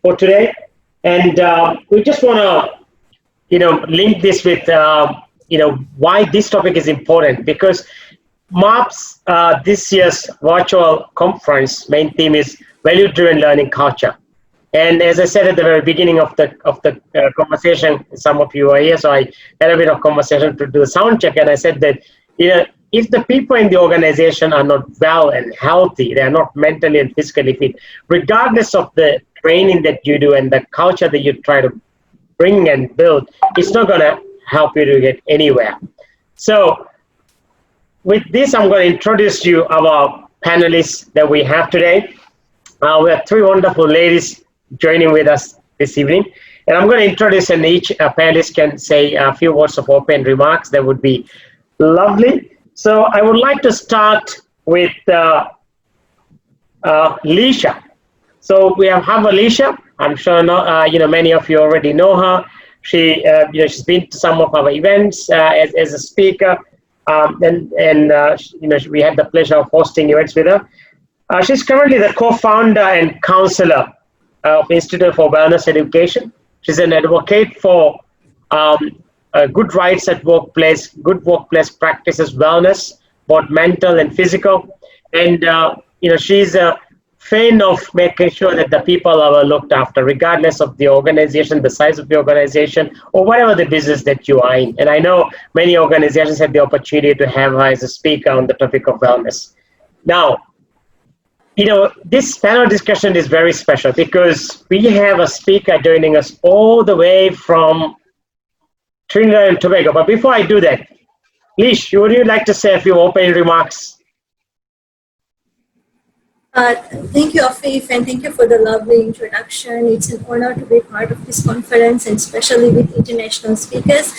for today. And we just want to, link this with, why this topic is important, because MOPS, this year's virtual conference main theme is value-driven learning culture. And as I said at the very beginning of the conversation, some of you are here, so I had a bit of conversation to do a sound check, and I said that if the people in the organization are not well and healthy, they are not mentally and physically fit, regardless of the training that you do and the culture that you try to bring and build, it's not going to help you to get anywhere. So with this, I'm going to introduce you our panelists that we have today. We have three wonderful ladies joining with us this evening. And I'm going to introduce, and each panelist can say a few words of open remarks. That would be lovely. So I would like to start with Leesha. So we have Hawwa Leesha. I'm sure many of you already know her. She's been to some of our events as a speaker, and we had the pleasure of hosting events with her. She's currently the co-founder and counselor of Institute for Wellness Education. She's an advocate for good rights at workplace, good workplace practices, wellness, both mental and physical. And she's a fan of making sure that the people are looked after, regardless of the organization, the size of the organization, or whatever the business that you are in. And I know many organizations have the opportunity to have her as a speaker on the topic of wellness. Now, this panel discussion is very special because we have a speaker joining us all the way from Trinidad and Tobago. But before I do that, Leesh, would you like to say a few opening remarks? Thank you, Afif, and thank you for the lovely introduction. It's an honor to be part of this conference, and especially with international speakers.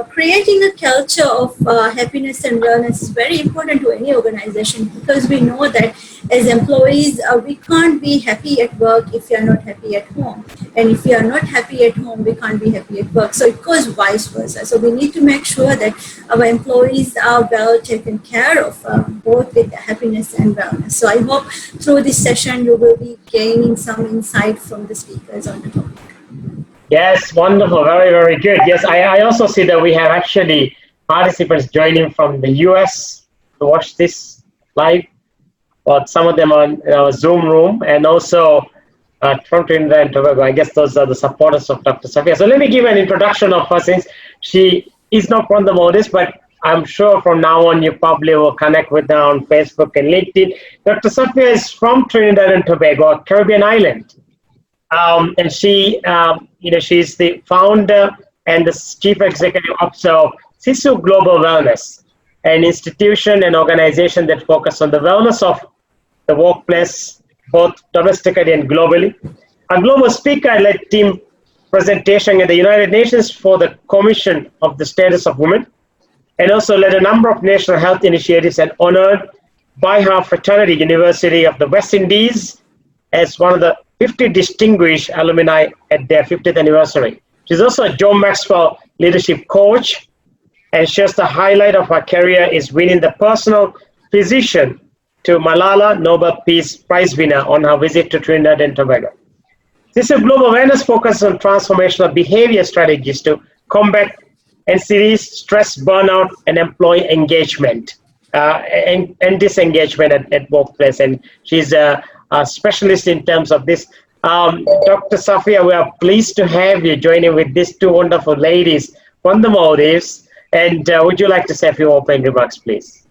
Creating a culture of happiness and wellness is very important to any organization, because we know that as employees, we can't be happy at work if we are not happy at home. And if we are not happy at home, we can't be happy at work. So it goes vice versa. So we need to make sure that our employees are well taken care of, both with happiness and wellness. So I hope through this session, you will be gaining some insight from the speakers on the topic. Yes, wonderful. Very, very good. Yes, I also see that we have actually participants joining from the US to watch this live. But some of them are in our Zoom room, and also from Trinidad and Tobago. I guess those are the supporters of Dr. Safeeya. So let me give an introduction of her, since she is not from the Maldives, but I'm sure from now on you probably will connect with her on Facebook and LinkedIn. Dr. Safeeya is from Trinidad and Tobago, a Caribbean island. And she, she's the founder and the chief executive officer of SISU Global Wellness, an institution and organization that focuses on the wellness of the workplace, both domestically and globally. A global speaker led team presentation at the United Nations for the Commission of the Status of Women, and also led a number of national health initiatives, and honored by her fraternity, University of the West Indies, as one of the 50 distinguished alumni at their 50th anniversary. She's also a John Maxwell leadership coach, and shares the highlight of her career is winning the personal physician to Malala Nobel Peace Prize winner on her visit to Trinidad and Tobago. This is global awareness focuses on transformational behavior strategies to combat NCDs, stress, burnout, and employee engagement and disengagement at workplace. And she's a specialist in terms of this. Dr. Safeeya, we are pleased to have you joining with these two wonderful ladies from the Maldives. And would you like to say a few opening remarks, please?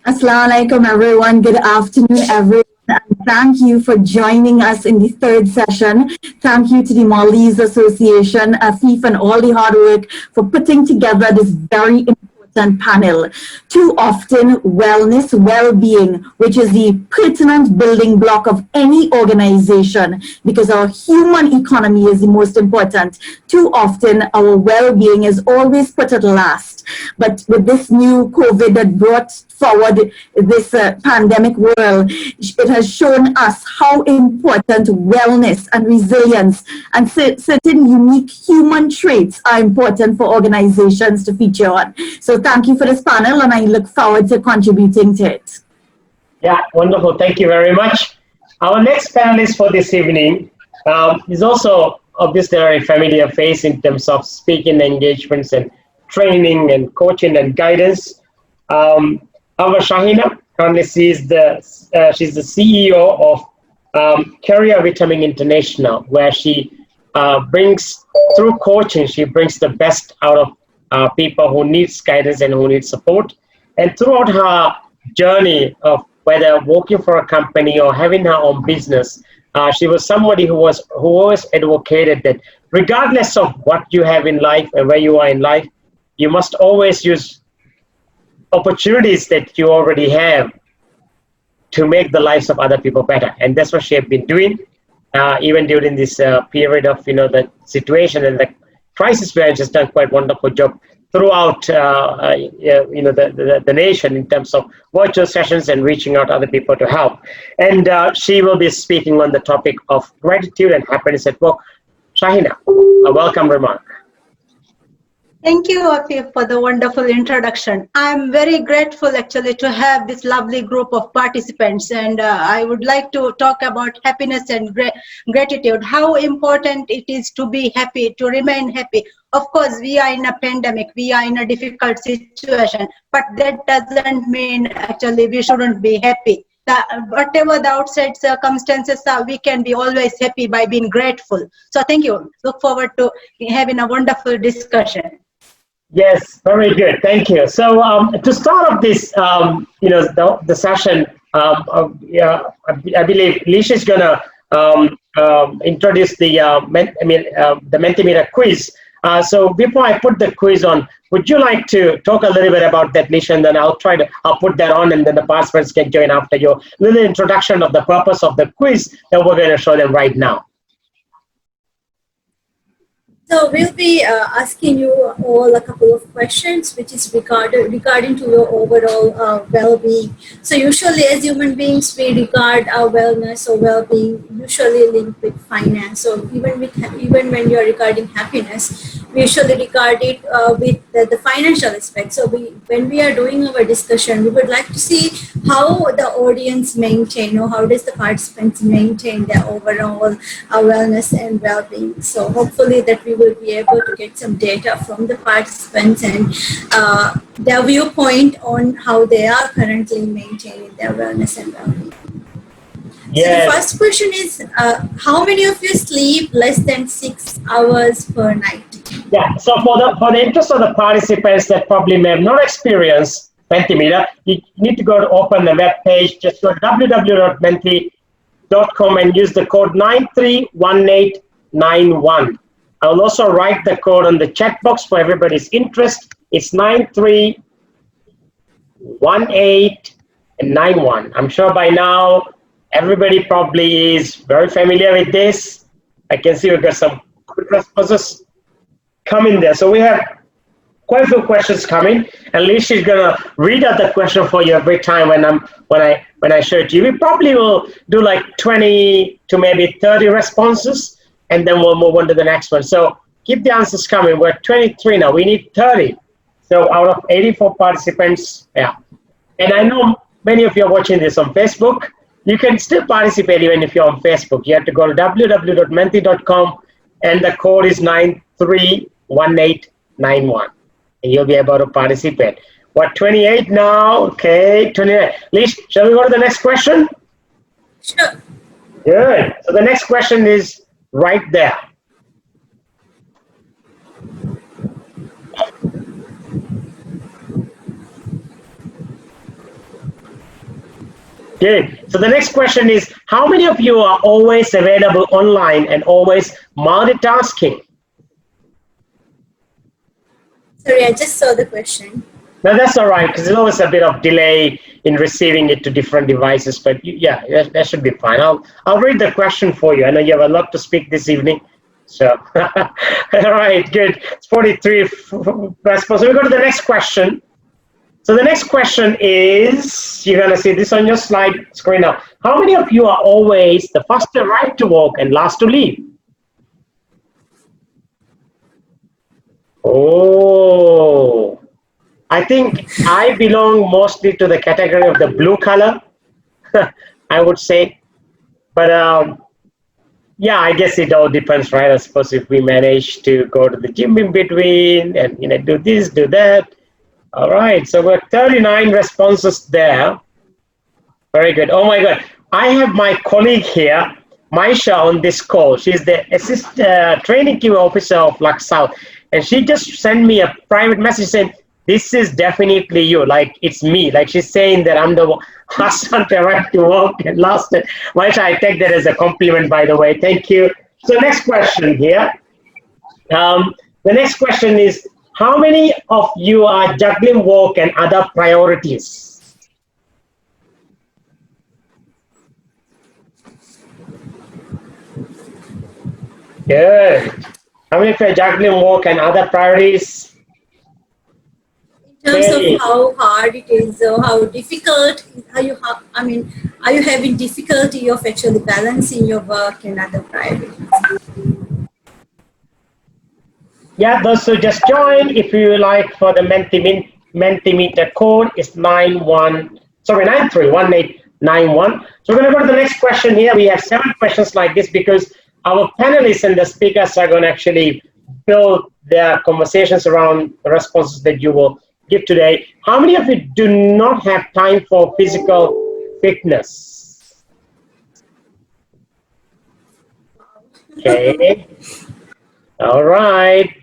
Assalamu alaikum, everyone. Good afternoon, everyone. And thank you for joining us in the third session. Thank you to the Maldives Association, Afif, and all the hard work for putting together this very important panel. Too often, wellness, well-being, which is the pertinent building block of any organization, because our human economy is the most important. Too often, our well-being is always put at last. But with this new COVID that brought forward this pandemic world, it has shown us how important wellness and resilience and certain unique human traits are important for organizations to feature on. So thank you for this panel, and I look forward to contributing to it. Yeah, wonderful. Thank you very much. Our next panelist for this evening He's also obviously a very familiar face in terms of speaking engagements and training and coaching and guidance. Our Shahina currently she's the CEO of Career Vitamin International, where she brings through coaching she brings the best out of people who needs guidance and who need support. And throughout her journey of whether working for a company or having her own business, she was somebody who always advocated that regardless of what you have in life and where you are in life, you must always use opportunities that you already have to make the lives of other people better. And that's what she has been doing, even during this period of the situation and the crisis, where she's done quite wonderful job throughout the nation in terms of virtual sessions and reaching out other people to help. And she will be speaking on the topic of gratitude and happiness at work. Shahina, a welcome remark. Thank you, Afif, for the wonderful introduction. I'm very grateful actually to have this lovely group of participants, and I would like to talk about happiness and gratitude, how important it is to be happy, to remain happy. Of course, we are in a pandemic, we are in a difficult situation, but that doesn't mean actually we shouldn't be happy. Whatever the outside circumstances are, we can be always happy by being grateful. So thank you. Look forward to having a wonderful discussion. Yes, very good. Thank you. So to start off this, the session, I believe Leesha is going to introduce the Mentimeter quiz. So before I put the quiz on, would you like to talk a little bit about that, Leesha, and then I'll put that on, and then the participants can join after your little introduction of the purpose of the quiz that we're going to show them right now. So we'll be asking you all a couple of questions, which is regarding to your overall well-being. So usually as human beings, we regard our wellness or well-being usually linked with finance. So even when you're regarding happiness, we usually regard it with the financial aspect. So when we are doing our discussion, we would like to see how the audience maintain, or how does the participants maintain their overall wellness and well-being. So hopefully that we will be able to get some data from the participants and their viewpoint on how they are currently maintaining their wellness and well-being. Yes. So the first question is, how many of you sleep less than 6 hours per night? Yeah, so for the interest of the participants that probably may have not experienced Mentimeter, you need to go to open the web page, just go to www.menti.com and use the code 931891. I'll also write the code on the chat box for everybody's interest. It's 931891. I'm sure by now everybody probably is very familiar with this. I can see we've got some good responses coming there. So we have quite a few questions coming, and Leesha is gonna read out the question for you every time when I show it to you. We probably will do like 20 to maybe 30 responses, and then we'll move on to the next one. So keep the answers coming. We're 23 now. We need 30. So out of 84 participants, yeah. And I know many of you are watching this on Facebook. You can still participate even if you're on Facebook. You have to go to www.menti.com, and the code is 931891. And you'll be able to participate. We're 28 now. Okay, 29. Leesha, shall we go to the next question? Sure. Good. So the next question is right there. Good. So the next question is, how many of you are always available online and always multitasking? Sorry, I just saw the question. No, that's all right, because there's always a bit of delay in receiving it to different devices, but yeah, that should be fine. I'll read the question for you. I know you have a lot to speak this evening, so all right, good. It's 43 responses. So we go to the next question. So the next question is, you're gonna see this on your slide screen now. How many of you are always the first to arrive to work and last to leave? Oh, I think I belong mostly to the category of the blue color, I would say. But Yeah, I guess it all depends, right? I suppose if we manage to go to the gym in between and do this, do that. All right, so we're 39 responses there. Very good. Oh my God, I have my colleague here, Maisha, on this call. She's the training team officer of Lux South, and she just sent me a private message saying, "This is definitely you. Like it's me." Like she's saying that I'm the last one to arrive to work and last. Maisha, I take that as a compliment, by the way. Thank you. So next question here. The next question is, how many of you are juggling work and other priorities? Good. How many of you are juggling work and other priorities? In terms Okay. of how hard it is or how difficult, are you having difficulty of actually balancing your work and other priorities? Yeah, those who just joined, if you like, for the Mentimeter code is 931891. So we're going to go to the next question here. We have 7 questions like this because our panelists and the speakers are going to actually build their conversations around the responses that you will give today. How many of you do not have time for physical fitness? Okay. All right.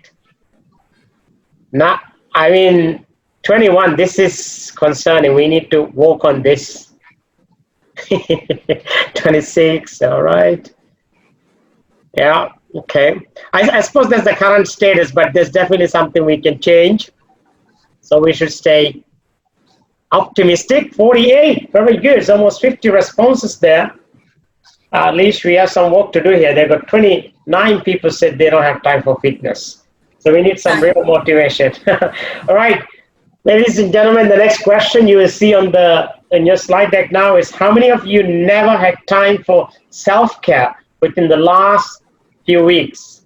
Now, I mean, 21, this is concerning. We need to work on this. 26, all right. Yeah, okay. I suppose that's the current status, but there's definitely something we can change. So we should stay optimistic. 48, very good. It's almost 50 responses there. At least we have some work to do here. They've got 29 people said they don't have time for fitness. So we need some real motivation. All right, ladies and gentlemen, the next question you will see on your slide deck now is, how many of you never had time for self-care within the last few weeks?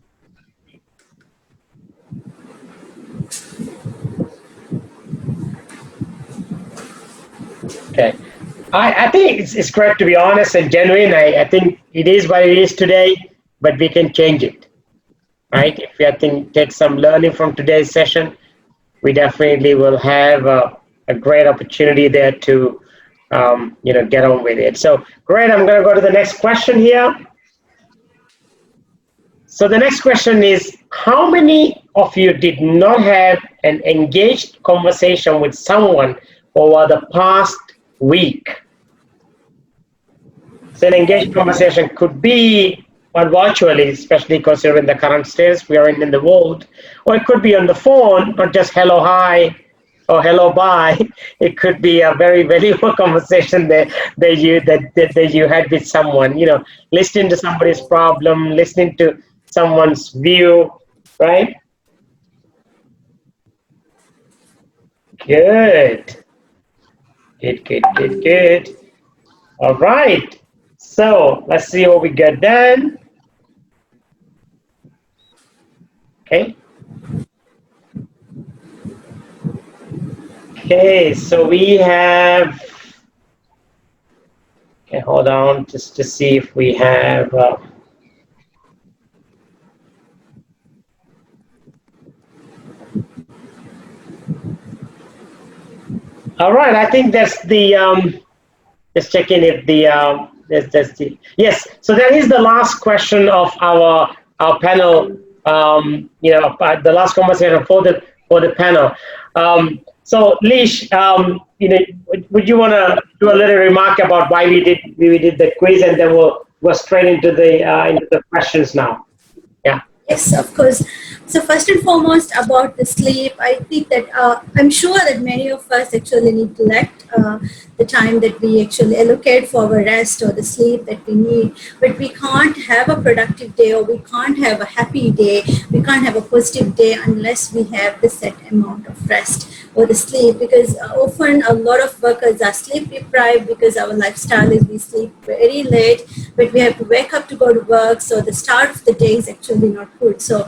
Okay. I think it's great to be honest and genuine. I think it is what it is today, but we can change it, right? If we take some learning from today's session, we definitely will have a great opportunity there to, get on with it. So great, I'm going to go to the next question here. So the next question is, how many of you did not have an engaged conversation with someone over the past week? So an engaged conversation could be virtually, especially considering the current status we are in the world, or it could be on the phone, not just hello, hi, or hello, bye. It could be a very valuable conversation that you had with someone. Listening to somebody's problem, listening to someone's view, right? Good. Good. All right. So let's see what we get done. Okay. Okay, so we have, okay, hold on, just to see if we have, all right, I think that's the, just checking if the, that's the, yes, so that is the last question of our panel, the last conversation for the panel. So Leesh, would you want to do a little remark about why we did the quiz, and then we'll go straight into the questions now? Yeah. Yes, of course. So first and foremost about the sleep, I think that I'm sure that many of us actually neglect the time that we actually allocate for our rest or the sleep that we need. But we can't have a productive day, or we can't have a happy day, we can't have a positive day unless we have the set amount of rest or the sleep, because often a lot of workers are sleep deprived because our lifestyle is we sleep very late, but we have to wake up to go to work, so the start of the day is actually not good. So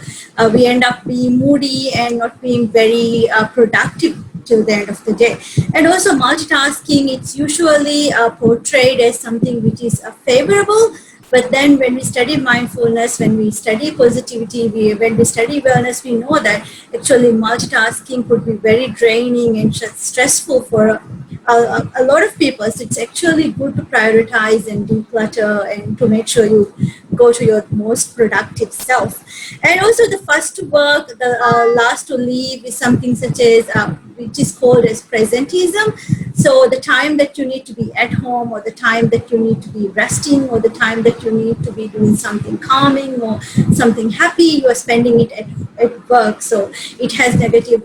we end up being moody and not being very productive till the end of the day. And also multitasking, it's usually portrayed as something which is favorable, But then when we study mindfulness, when we study positivity, when we study wellness, we know that actually multitasking could be very draining and stressful for a lot of people. So it's actually good to prioritize and declutter and to make sure you go to your most productive self. And also the first to work, the last to leave is something such as, which is called as presentism. So the time that you need to be at home, or the time that you need to be resting, or the time that you need to be doing something calming or something happy, you are spending it at work. So it has negative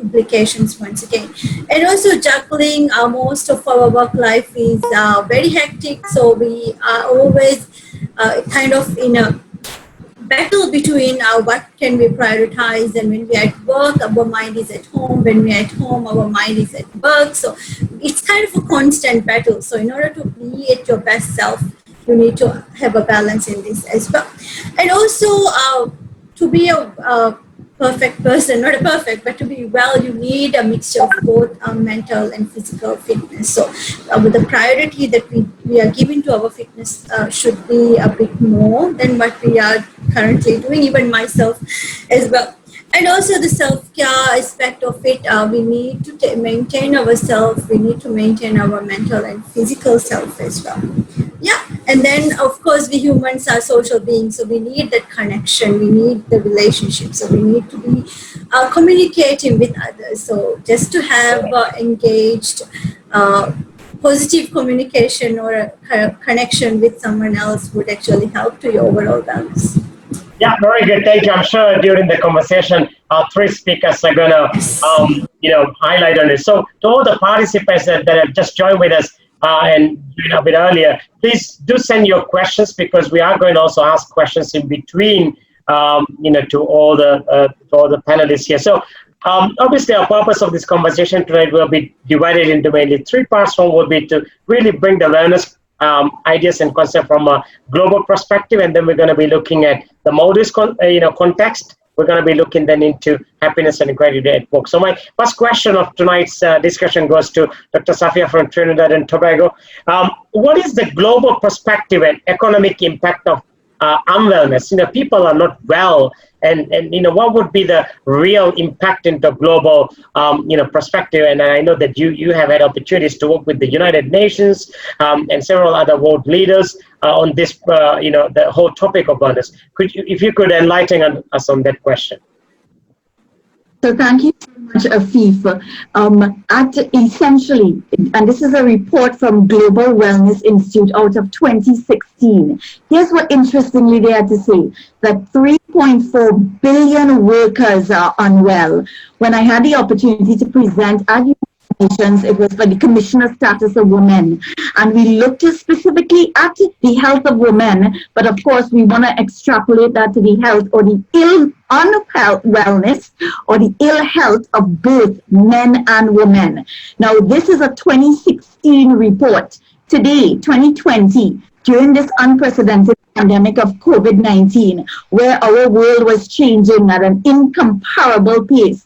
implications once again. And also juggling, most of our work life is very hectic. So we are always kind of in a battle between what can we prioritize, and when we're at work, our mind is at home. When we're at home, our mind is at work. So it's kind of a constant battle. So in order to be at your best self, you need to have a balance in this as well. And also to be a perfect person, not a perfect, but to be well, you need a mixture of both mental and physical fitness. So the priority that we are giving to our fitness should be a bit more than what we are currently doing, even myself as well. And also the self-care aspect of it, we need to maintain ourselves, we need to maintain our mental and physical self as well. Yeah, and then of course we humans are social beings, so we need that connection, we need the relationship, so we need to be communicating with others. So just to have engaged positive communication or a connection with someone else would actually help to your overall balance. Yeah, very good. Thank you. I'm sure during the conversation, our three speakers are going to, highlight on this. So to all the participants that have just joined with us and a bit earlier, please do send your questions, because we are going to also ask questions in between, to all the panelists here. So obviously, our purpose of this conversation tonight will be divided into mainly three parts. One will be to really bring the awareness ideas and concept from a global perspective, and then we're going to be looking at the Maldives context. We're going to be looking then into happiness and gratitude at work. So my first question of tonight's discussion goes to Dr. Safeeya from Trinidad and Tobago. What is the global perspective and economic impact of unwellness? People are not well, and what would be the real impact in the global perspective? And I know that you have had opportunities to work with the United Nations and several other world leaders on this the whole topic of wellness. If you could enlighten us on that question. So thank you so much, Afif. Essentially, and this is a report from Global Wellness Institute out of 2016. Here's what interestingly they had to say, that 3.4 billion workers are unwell. When I had the opportunity to present at Nations, it was for the Commissioner Status of Women, and we looked specifically at the health of women, but of course we want to extrapolate that to the health or the wellness or the ill health of both men and women. Now this is a 2016 report. Today, 2020, during this unprecedented pandemic of COVID-19, where our world was changing at an incomparable pace,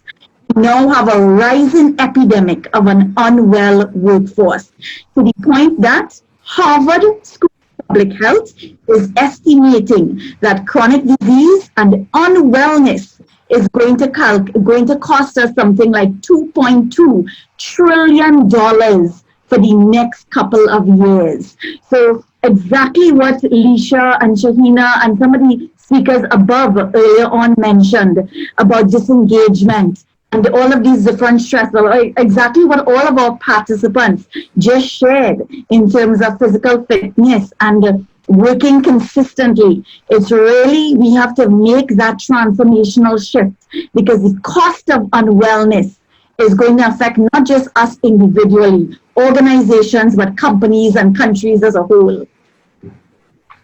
now have a rising epidemic of an unwell workforce, to the point that Harvard School of Public Health is estimating that chronic disease and unwellness is going to cost us something like $2.2 trillion for the next couple of years. So exactly what Leesha and Shahina and some of the speakers above earlier on mentioned about disengagement and all of these different stresses, exactly what all of our participants just shared in terms of physical fitness and working consistently. It's really, we have to make that transformational shift, because the cost of unwellness is going to affect not just us individually, organizations, but companies and countries as a whole.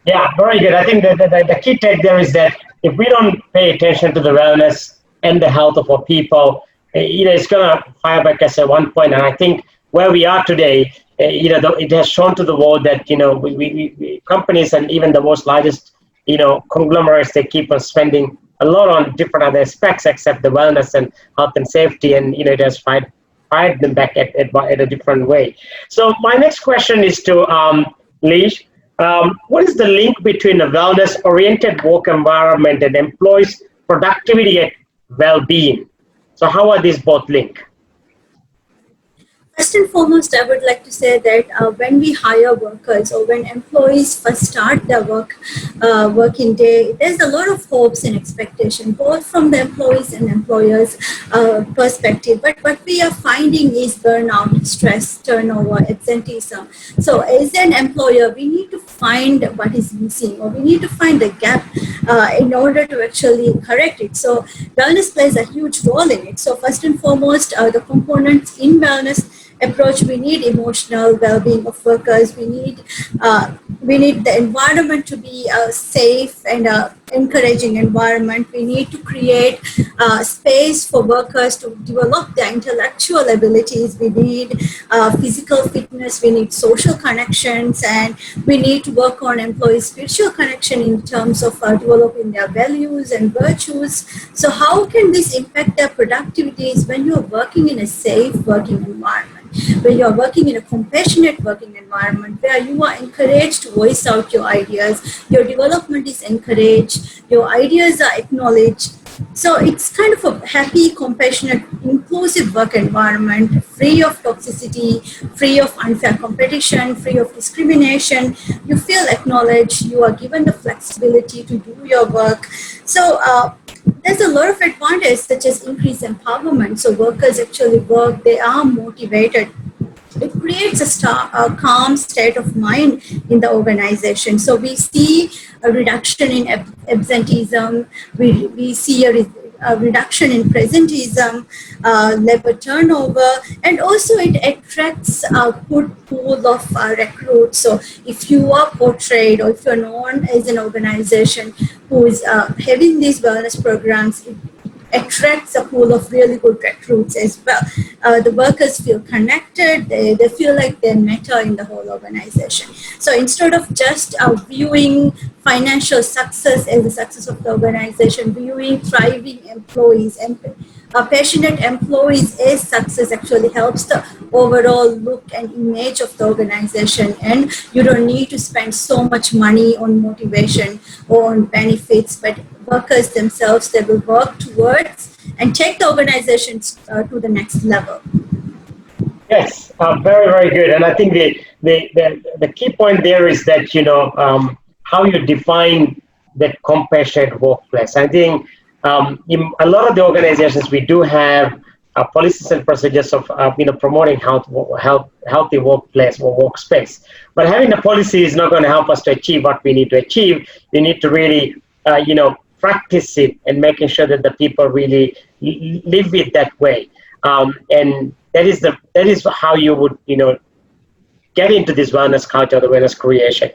Yeah, very good. I think that the key take there is that if we don't pay attention to the wellness and the health of our people, it's going to fire back us at one point. And I think where we are today, it has shown to the world that, we companies and even the most largest, conglomerates, they keep on spending a lot on different other aspects except the wellness and health and safety. And, it has fired them back at a different way. So my next question is to Leesha. what is the link between a wellness-oriented work environment and employees' productivity and well-being? So how are these both linked? First and foremost, I would like to say that when we hire workers or when employees first start their working day, there's a lot of hopes and expectation, both from the employees and employers' perspective. But what we are finding is burnout, stress, turnover, absenteeism. So as an employer, we need to find what is missing, or we need to find the gap in order to actually correct it. So wellness plays a huge role in it. So first and foremost, the components in wellness approach, we need emotional well-being of workers. We need the environment to be a safe and encouraging environment. We need to create space for workers to develop their intellectual abilities. We need physical fitness. We need social connections, and we need to work on employees' spiritual connection in terms of developing their values and virtues. So how can this impact their productivities when you're working in a safe working environment, where you're working in a compassionate working environment, where you are encouraged to voice out your ideas, your development is encouraged, your ideas are acknowledged. So it's kind of a happy, compassionate, inclusive work environment, free of toxicity, free of unfair competition, free of discrimination. You feel acknowledged, you are given the flexibility to do your work. So there's a lot of advantages, such as increased empowerment. So workers actually work, they are motivated. It creates a calm state of mind in the organization. So we see a reduction in absenteeism, we see a reduction in presenteeism, labor turnover, and also it attracts a good pool of recruits. So if you are portrayed, or if you're known as an organization who is having these wellness programs, it attracts a pool of really good recruits as well. The workers feel connected, they feel like they matter in the whole organization. So instead of just viewing financial success as the success of the organization, viewing thriving employees and passionate employees as success actually helps the overall look and image of the organization. And you don't need to spend so much money on motivation or on benefits, but workers themselves, they will work towards and take the organizations to the next level. Yes, very, very good. And I think the key point there is that, how you define that compassionate workplace. I think in a lot of the organizations, we do have policies and procedures of promoting healthy workplace or workspace. But having a policy is not going to help us to achieve what we need to achieve. We need to really, practice it and making sure that the people really live it that way. And that is how you would, get into this wellness culture, the wellness creation.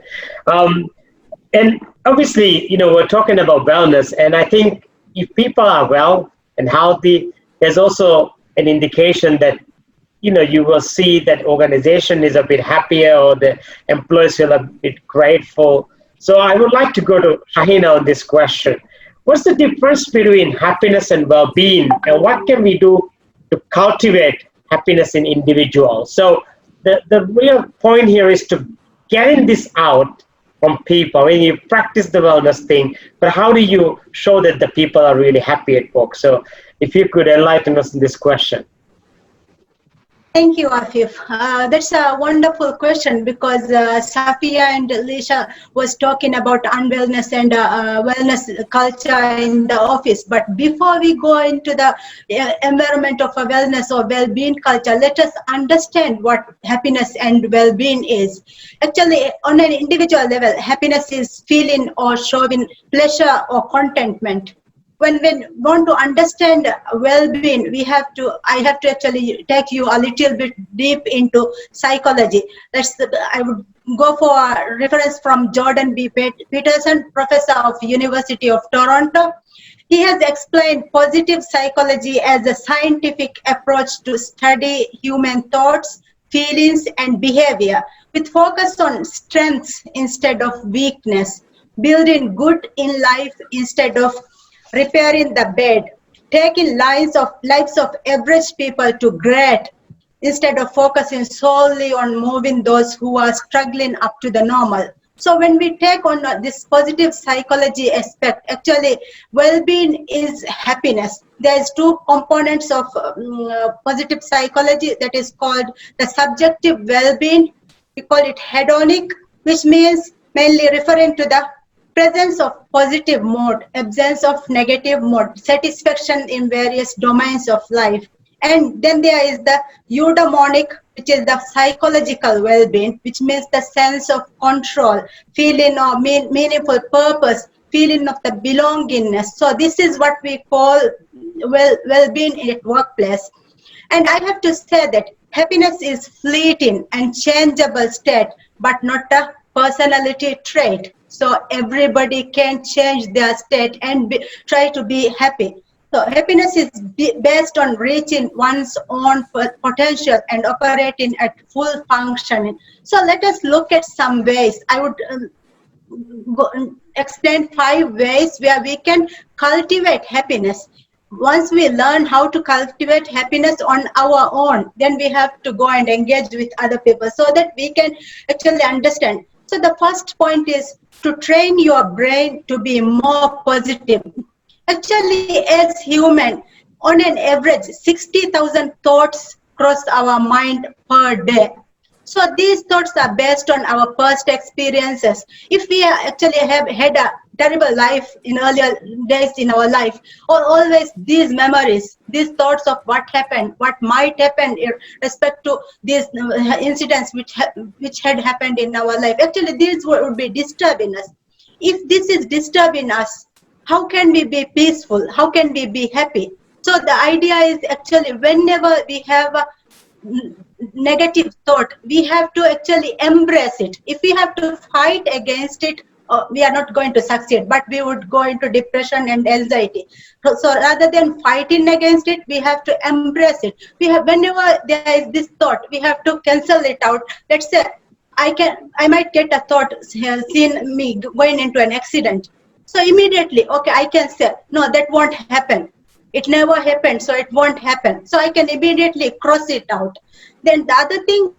And obviously, we're talking about wellness, and I think if people are well and healthy, there's also an indication that, you will see that organization is a bit happier, or the employees feel a bit grateful. So I would like to go to Shahina on this question. What's the difference between happiness and well-being, and what can we do to cultivate happiness in individuals? So the real point here is to getting this out from people. When you practice the wellness thing, but how do you show that the people are really happy at work? So if you could enlighten us in this question. Thank you, Afif. That's a wonderful question, because Safeeya and Leesha was talking about unwellness and wellness culture in the office. But before we go into the environment of a wellness or well-being culture, let us understand what happiness and well-being is. Actually, on an individual level, happiness is feeling or showing pleasure or contentment. When we want to understand well-being, I have to actually take you a little bit deep into psychology. I would go for a reference from Jordan B. Peterson, professor of University of Toronto. He has explained positive psychology as a scientific approach to study human thoughts, feelings, and behavior, with focus on strengths instead of weakness, building good in life instead of repairing the bed, taking lives of average people to great instead of focusing solely on moving those who are struggling up to the normal. So when we take on this positive psychology aspect, actually well-being is happiness. There's two components of positive psychology, that is called the subjective well-being. We call it hedonic, which means mainly referring to the presence of positive mode, absence of negative mode, satisfaction in various domains of life. And then there is the eudaimonic, which is the psychological well-being, which means the sense of control, feeling of meaningful purpose, feeling of the belongingness. So this is what we call well-being at workplace. And I have to say that happiness is fleeting and changeable state, but not a personality trait. So everybody can change their state and try to be happy. So happiness is based on reaching one's own potential and operating at full functioning. So let us look at some ways. I would explain 5 ways where we can cultivate happiness. Once we learn how to cultivate happiness on our own, then we have to go and engage with other people so that we can actually understand. So the first point is to train your brain to be more positive. Actually, as human, on an average, 60,000 thoughts cross our mind per day. So these thoughts are based on our past experiences. If we actually have had a terrible life in earlier days in our life, or always these memories, these thoughts of what happened, what might happen in respect to these incidents which had happened in our life, actually these would be disturbing us. If this is disturbing us, how can we be peaceful? How can we be happy? So the idea is actually whenever we have a negative thought, we have to actually embrace it. If we have to fight against it, we are not going to succeed, but we would go into depression and anxiety. So rather than fighting against it, we have to embrace it. We have, whenever there is this thought, we have to cancel it out. Let's say I might get a thought seeing me going into an accident. So immediately, okay, I can say, no, that won't happen. It never happened, so it won't happen. So I can immediately cross it out. Then the other thing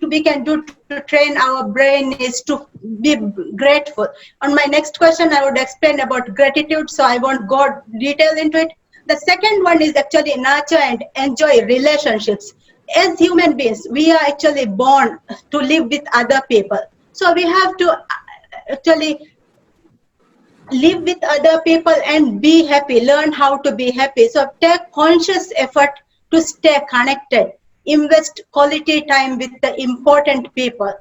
we can do to train our brain is to be grateful. On my next question, I would explain about gratitude, so I won't go detail into it. The second one is actually nurture and enjoy relationships. As human beings, we are actually born to live with other people. So we have to actually live with other people and be happy, learn how to be happy. So take conscious effort to stay connected, invest quality time with the important people.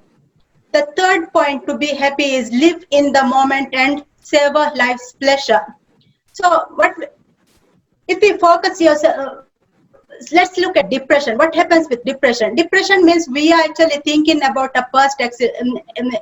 The third point to be happy is live in the moment and savor life's pleasure. So what if we focus yourself, let's look at depression. What happens with depression? Depression means we are actually thinking about a past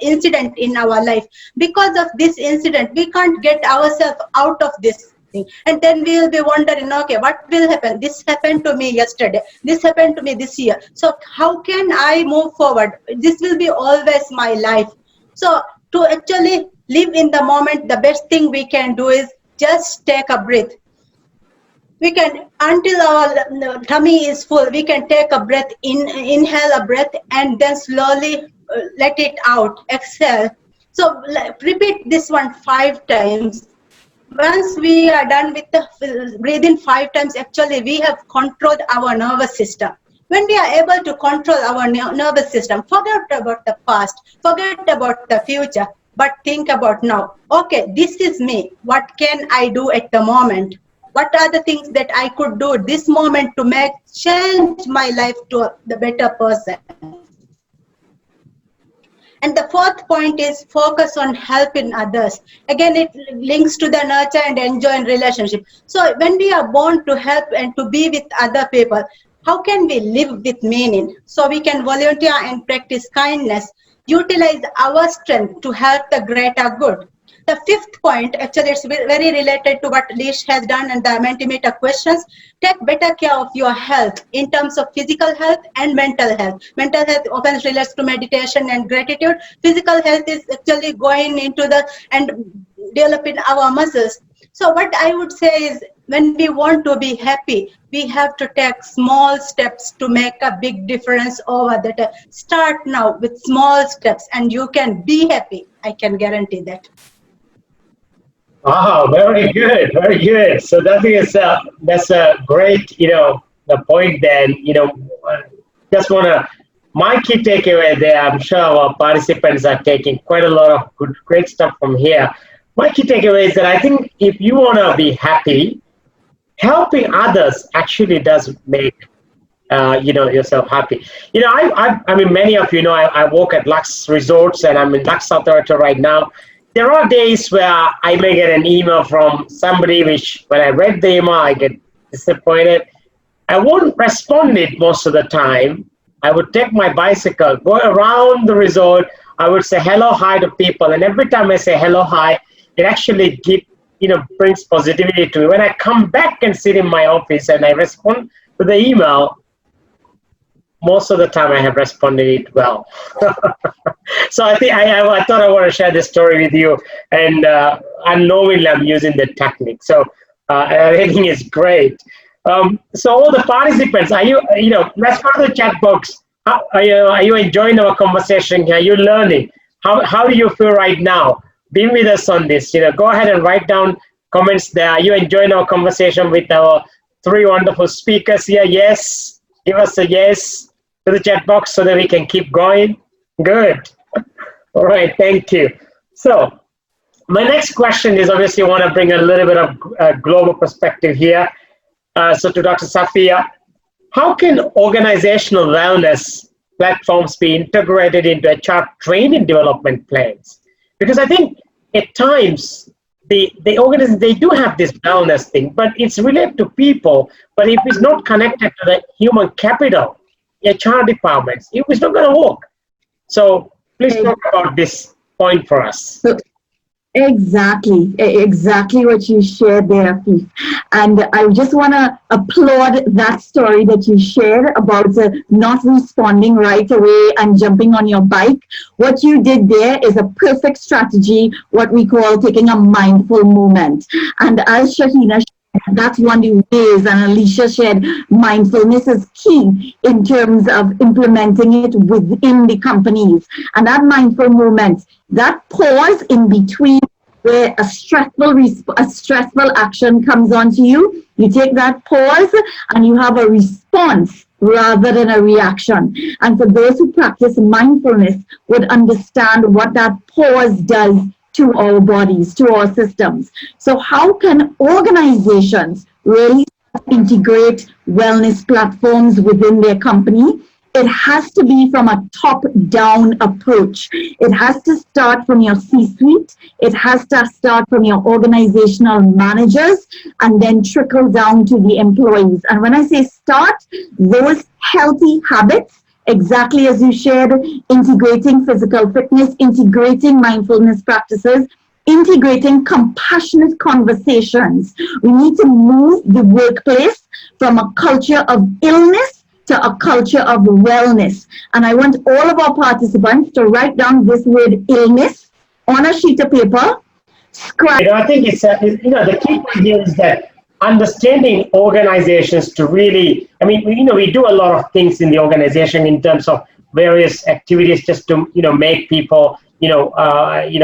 incident in our life. Because of this incident, we can't get ourselves out of this thing. And then we will be wondering, okay, what will happen? This happened to me yesterday. This happened to me this year. So how can I move forward? This will be always my life. So to actually live in the moment, the best thing we can do is just take a breath. We can, until our tummy is full, we can take a breath, inhale a breath, and then slowly let it out, exhale. So repeat this one 5 times. Once we are done with the breathing 5 times, actually we have controlled our nervous system. When we are able to control our nervous system, forget about the past, forget about the future, but think about now. Okay, this is me. What can I do at the moment? What are the things that I could do this moment to change my life to the better person? And the fourth point is focus on helping others. Again, it links to the nurture and enjoy in relationship. So when we are born to help and to be with other people, how can we live with meaning? So we can volunteer and practice kindness, utilize our strength to help the greater good. The fifth point, actually it's very related to what Leesha has done and the Mentimeter questions. Take better care of your health in terms of physical health and mental health. Mental health often relates to meditation and gratitude. Physical health is actually going into and developing our muscles. So what I would say is, when we want to be happy, we have to take small steps to make a big difference over that. Start now with small steps and you can be happy. I can guarantee that. Wow, very good, very good. So that is that's a great, the point. Then, just wanna my key takeaway there. I'm sure our participants are taking quite a lot of good, great stuff from here. My key takeaway is that I think if you wanna be happy, helping others actually does make yourself happy. I mean, many of you know I work at Lux Resorts and I'm in Lux South Africa right now. There are days where I may get an email from somebody which, when I read the email, I get disappointed. I won't respond it most of the time. I would take my bicycle, go around the resort. I would say hello, hi to people, and every time I say hello, hi, it actually brings positivity to me. When I come back and sit in my office and I respond to the email, most of the time I have responded it well. So I think I thought I want to share this story with you, and unknowingly I'm using the technique. So I think it's great. So all the participants, are you, let's go to the chat box. Are you enjoying our conversation here? Are you learning? How do you feel right now? Be with us on this. Go ahead and write down comments there. Are you enjoying our conversation with our three wonderful speakers here? Yes. Give us a yes to the chat box so that we can keep going. Good. All right. Thank you. So my next question is, obviously I want to bring a little bit of global perspective here. So to Dr. Safeeya, how can organizational wellness platforms be integrated into HR training development plans? Because I think at times the organizations, they do have this wellness thing, but it's related to people. But if it's not connected to the human capital, HR departments, it's not going to work. So please talk about this point for us. Exactly what you shared there, Afif. And I just want to applaud that story that you shared about not responding right away and jumping on your bike. What you did there is a perfect strategy, what we call taking a mindful moment. And as Shahina, that's one of the ways, and Leesha shared, mindfulness is key in terms of implementing it within the companies. And that mindful moment, that pause in between where a stressful action comes onto you, you take that pause and you have a response rather than a reaction. And for those who practice mindfulness would understand what that pause does to our bodies, to our systems. So how can organizations really integrate wellness platforms within their company? It has to be from a top-down approach. It has to start from your C-suite. It has to start from your organizational managers and then trickle down to the employees. And when I say start, those healthy habits, exactly as you shared, integrating physical fitness, integrating mindfulness practices, integrating compassionate conversations. We need to move the workplace from a culture of illness to a culture of wellness. And I want all of our participants to write down this word illness on a sheet of paper. I think it's the key point here is that understanding organizations to really, we do a lot of things in the organization in terms of various activities just to, make people,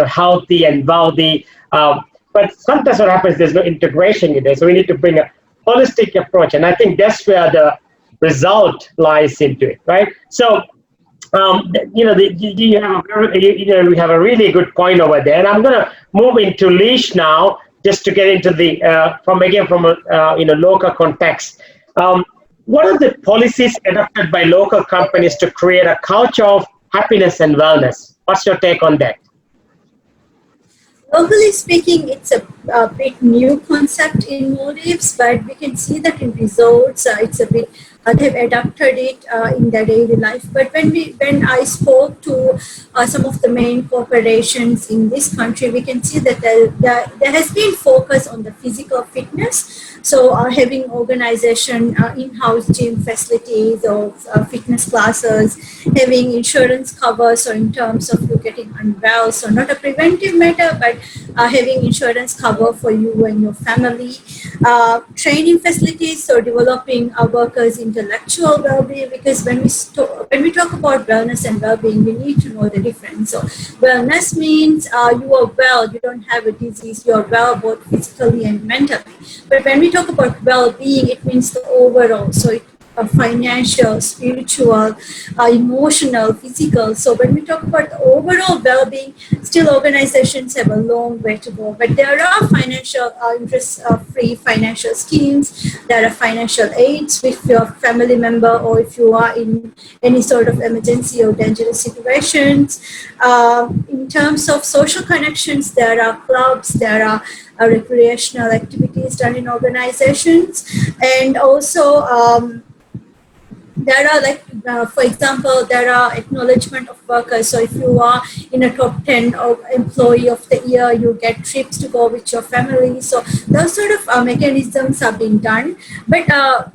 healthy and wealthy. But sometimes what happens, there's no integration in there. So we need to bring a holistic approach. And I think that's where the result lies into it, right? So, we have a really good point over there. And I'm going to move into Leesha now, just to get into the from a local context. What are the policies adopted by local companies to create a culture of happiness and wellness? What's your take on that? Locally speaking, it's a bit new concept in Maldives, but we can see that in resorts, it's a bit, they've adapted it in their daily life. But when I spoke to some of the main corporations in this country, we can see that there has been focus on the physical fitness. So having organization, in-house gym facilities or fitness classes, having insurance cover, so in terms of you getting unwell, so not a preventive matter, but having insurance cover for you and your family, training facilities, so developing our workers' intellectual well-being, because when we talk about wellness and well-being, we need to know the difference. So wellness means you are well, you don't have a disease, you are well both physically and mentally. But when we talk about well-being, it means the overall. So financial, spiritual, emotional, physical. So when we talk about the overall well-being, still organizations have a long way to go. But there are financial interest-free financial schemes. There are financial aids with your family member, or if you are in any sort of emergency or dangerous situations. In terms of social connections, there are clubs, there are recreational activities done in organizations, and also there are for example, there are acknowledgement of workers. So if you are in a top 10 of employee of the year, you get trips to go with your family. So those sort of mechanisms have been done. But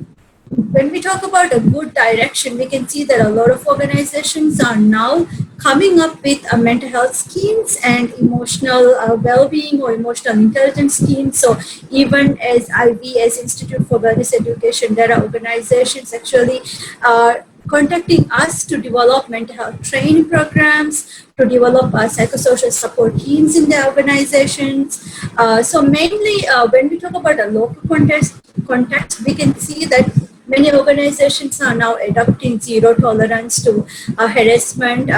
when we talk about a good direction, we can see that a lot of organizations are now coming up with mental health schemes and emotional well-being or emotional intelligence schemes. So even as IB, as Institute for Wellness Education, there are organizations actually contacting us to develop mental health training programs, to develop psychosocial support teams in their organizations. So mainly when we talk about a local context, we can see that many organizations are now adopting zero tolerance to harassment,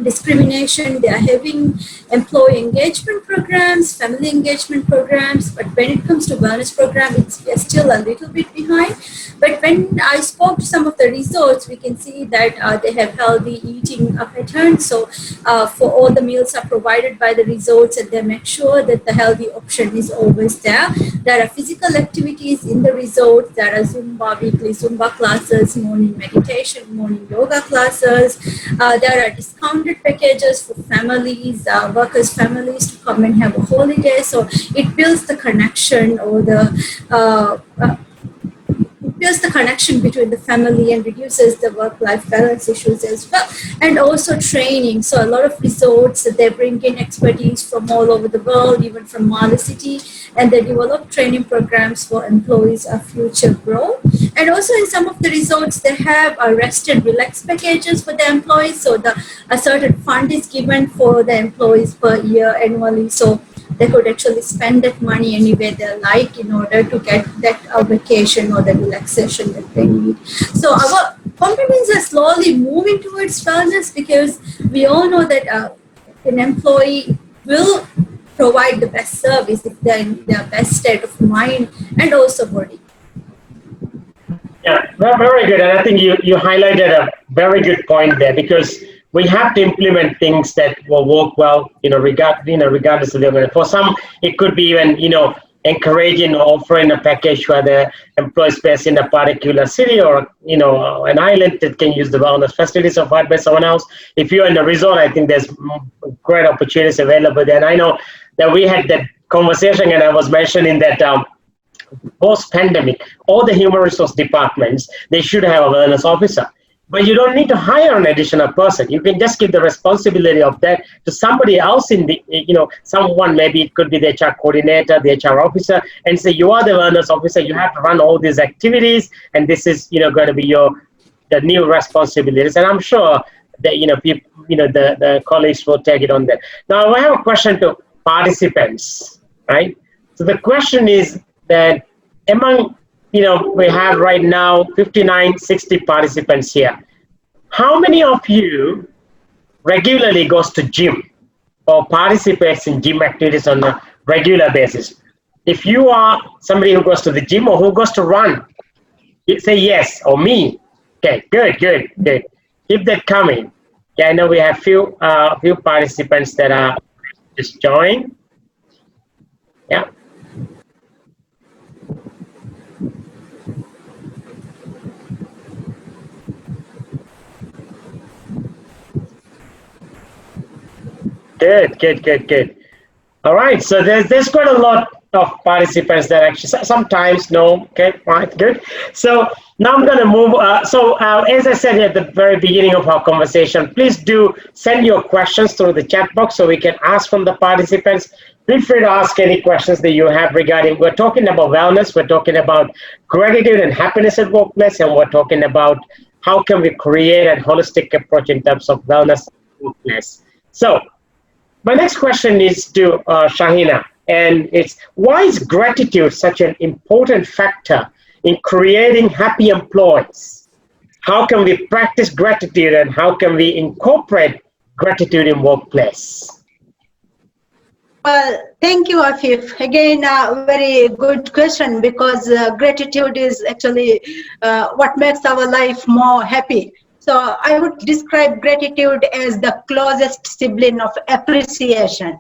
discrimination. They are having employee engagement programs, family engagement programs, but when it comes to wellness program, we are still a little bit behind. But when I spoke to some of the resorts, we can see that they have healthy eating patterns. So for all the meals are provided by the resorts, and they make sure that the healthy option is always there. There are physical activities in the resort. There are weekly Zumba classes, morning meditation, morning yoga classes. There are discounted packages for families, workers' families to come and have a holiday. So it builds the connection, or builds the connection between the family and reduces the work-life balance issues as well. And also training. So a lot of resorts, they bring in expertise from all over the world, even from Mali City, and they develop training programs for employees of future growth. And also in some of the resorts, they have rest and relax packages for the employees. So a certain fund is given for the employees per year annually. So they could actually spend that money any way they like in order to get that vacation or the relaxation that they need. So our companies are slowly moving towards wellness, because we all know that an employee will provide the best service if they're in their best state of mind and also body. Yeah, very good. And I think you highlighted a very good point there, because we have to implement things that will work well, regardless of the organization. For some, it could be even, encouraging or offering a package where the employees based in a particular city or, an island that can use the wellness facilities offered by someone else. If you're in a resort, I think there's great opportunities available there. And I know that we had that conversation, and I was mentioning that post-pandemic, all the human resource departments, they should have a wellness officer. But you don't need to hire an additional person. You can just give the responsibility of that to somebody else in the, someone, maybe it could be the HR coordinator, the HR officer, and say, you are the wellness officer, you have to run all these activities, and this is, going to be the new responsibilities. And I'm sure that, people, the colleagues will take it on that. Now, I have a question to participants, right? So the question is that among, we have right now 59, 60 participants here. How many of you regularly goes to gym or participates in gym activities on a regular basis? If you are somebody who goes to the gym or who goes to run, you say yes, or me. Okay, good. Keep that coming. Okay, I know we have few participants that are just joined. Yeah. Good. All right, so there's quite a lot of participants that actually sometimes no. Okay, right, good. So Now I'm going to move. As I said at the very beginning of our conversation, please do send your questions through the chat box so we can ask from the participants. Feel free to ask any questions that you have regarding. We're talking about wellness. We're talking about gratitude and happiness at workplace, and we're talking about how can we create a holistic approach in terms of wellness at workplace. So my next question is to Shahina, and it's why is gratitude such an important factor in creating happy employees? How can we practice gratitude and how can we incorporate gratitude in workplace? Well, thank you, Afif. Again, a very good question, because gratitude is actually what makes our life more happy. So I would describe gratitude as the closest sibling of appreciation.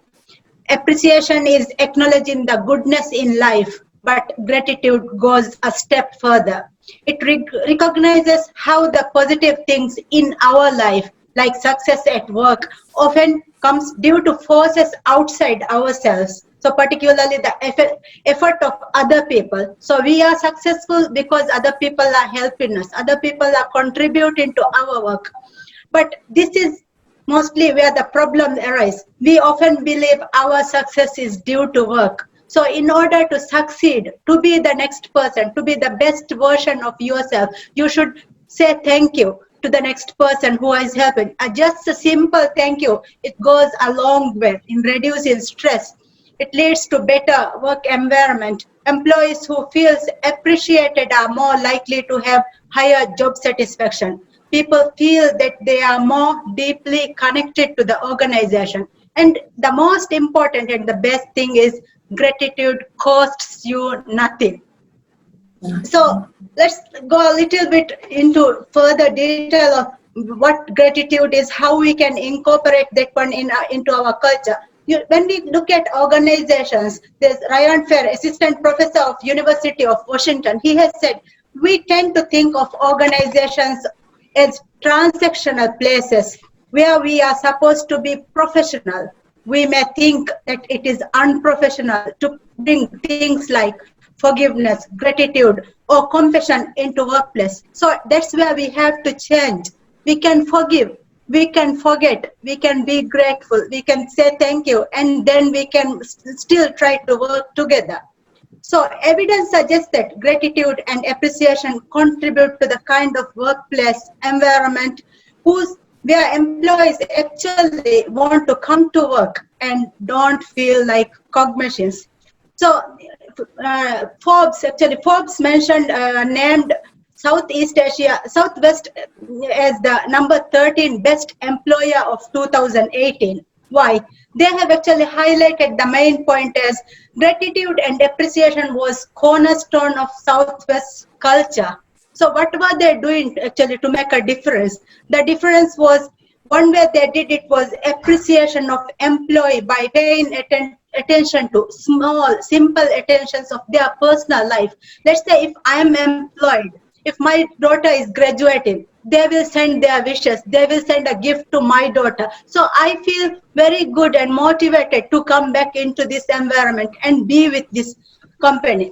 Appreciation is acknowledging the goodness in life, but gratitude goes a step further. It recognizes how the positive things in our life, like success at work, often comes due to forces outside ourselves. So particularly the effort of other people. So we are successful because other people are helping us. Other people are contributing to our work. But this is mostly where the problem arises. We often believe our success is due to work. So in order to succeed, to be the next person, to be the best version of yourself, you should say thank you to the next person who is helping. Just a simple thank you, it goes a long way in reducing stress. It leads to better work environment. Employees who feel appreciated are more likely to have higher job satisfaction. People feel that they are more deeply connected to the organization. And the most important and the best thing is gratitude costs you nothing. So let's go a little bit into further detail of what gratitude is, how we can incorporate that one into our culture. When we look at organizations, there's Ryan Fair, assistant professor of University of Washington. He has said, we tend to think of organizations as transactional places where we are supposed to be professional. We may think that it is unprofessional to bring things like forgiveness, gratitude, or compassion into workplace. So that's where we have to change. We can forgive, we can forget, we can be grateful, we can say thank you, and then we can still try to work together. So evidence suggests that gratitude and appreciation contribute to the kind of workplace environment where employees actually want to come to work and don't feel like cog machines. So Forbes mentioned, named Southwest as the number 13 best employer of 2018. Why? They have actually highlighted the main point as gratitude and appreciation was cornerstone of Southwest culture. So what were they doing actually to make a difference? The difference was, one way they did it was appreciation of employee by paying attention to small, simple attentions of their personal life. Let's say if I am employed, if my daughter is graduating, they will send their wishes, they will send a gift to my daughter. So I feel very good and motivated to come back into this environment and be with this company.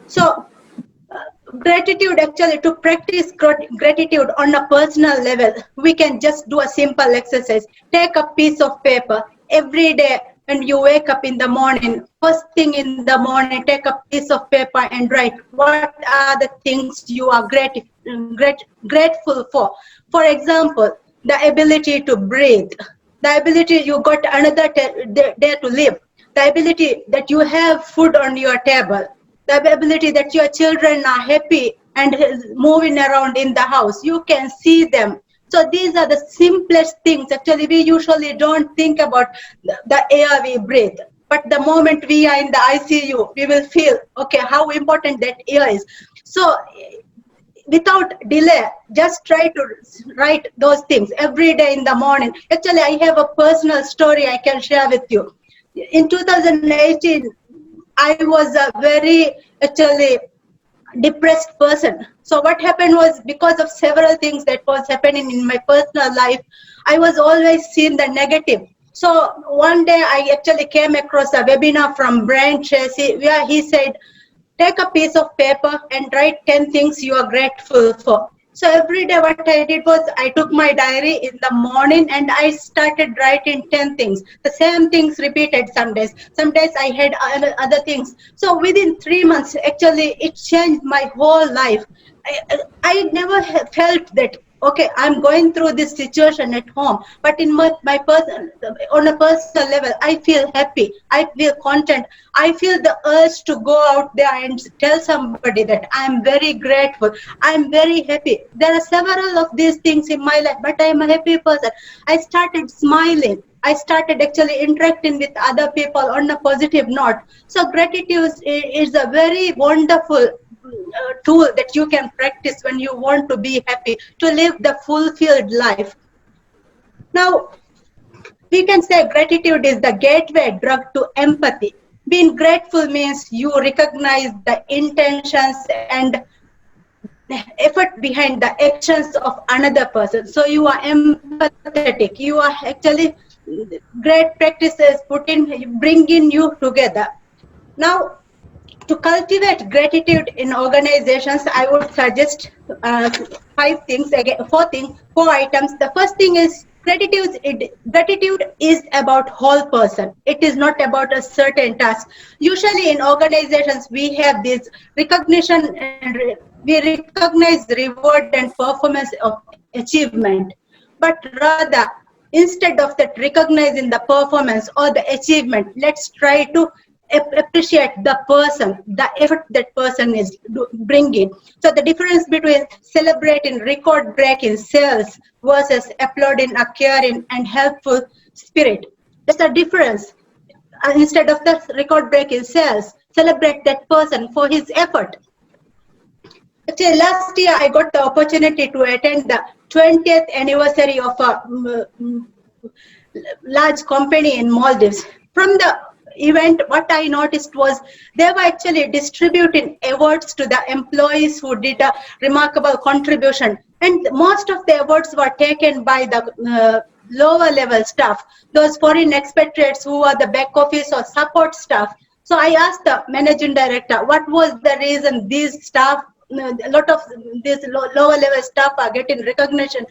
So gratitude, actually, to practice gratitude on a personal level, we can just do a simple exercise. Take a piece of paper every day when you wake up in the morning. First thing in the morning, take a piece of paper and write what are the things you are grateful for. For example, the ability to breathe, the ability you got another day to live, the ability that you have food on your table, the ability that your children are happy and moving around in the house. You can see them. So these are the simplest things. Actually, we usually don't think about the air we breathe. But the moment we are in the ICU, we will feel, okay, how important that air is. So without delay, just try to write those things every day in the morning. Actually, I have a personal story I can share with you. In 2018, I was a very actually depressed person. So what happened was, because of several things that was happening in my personal life, I was always seeing the negative. So one day I actually came across a webinar from Brian Tracy where he said, take a piece of paper and write 10 things you are grateful for. So every day what I did was I took my diary in the morning and I started writing 10 things. The same things repeated some days. Some days I had other things. So within 3 months, actually, it changed my whole life. I never felt that, okay, I'm going through this situation at home, but in my person, on a personal level, I feel happy, I feel content, I feel the urge to go out there and tell somebody that I'm very grateful, I'm very happy. There are several of these things in my life, but I'm a happy person. I started smiling. I started actually interacting with other people on a positive note. So gratitude is a very wonderful tool that you can practice when you want to be happy, to live the fulfilled life. Now, we can say gratitude is the gateway drug to empathy. Being grateful means you recognize the intentions and effort behind the actions of another person. So you are empathetic. You are actually great practices bringing you together. Now, to cultivate gratitude in organizations, I would suggest 4 items. The first thing is gratitude is about whole person. It is not about a certain task. Usually in organizations, we have this recognition and we recognize reward and performance of achievement. But rather, instead of that recognizing the performance or the achievement, let's try to appreciate the person, the effort that person is bringing. So the difference between celebrating record-breaking sales versus applauding a caring and helpful spirit. There's a difference. Instead of the record-breaking sales, celebrate that person for his effort. Actually, last year I got the opportunity to attend the 20th anniversary of a large company in Maldives. From the event, what I noticed was they were actually distributing awards to the employees who did a remarkable contribution, and most of the awards were taken by the lower level staff, those foreign expatriates who are the back office or support staff. So I asked the managing director, what was the reason these staff, a lot of these lower level staff are getting recognition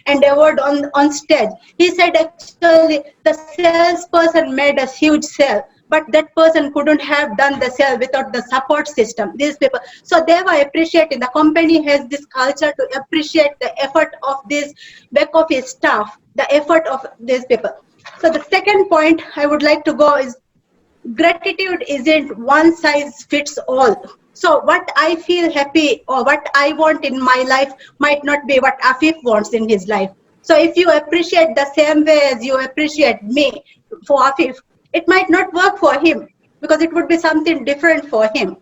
and award on stage. He said actually the salesperson made a huge sale, but that person couldn't have done the sale without the support system, these people. So they were appreciating, the company has this culture to appreciate the effort of this back office staff, the effort of these people. So the second point I would like to go is gratitude isn't one size fits all. So what I feel happy or what I want in my life might not be what Afif wants in his life. So if you appreciate the same way as you appreciate me for Afif, it might not work for him because it would be something different for him.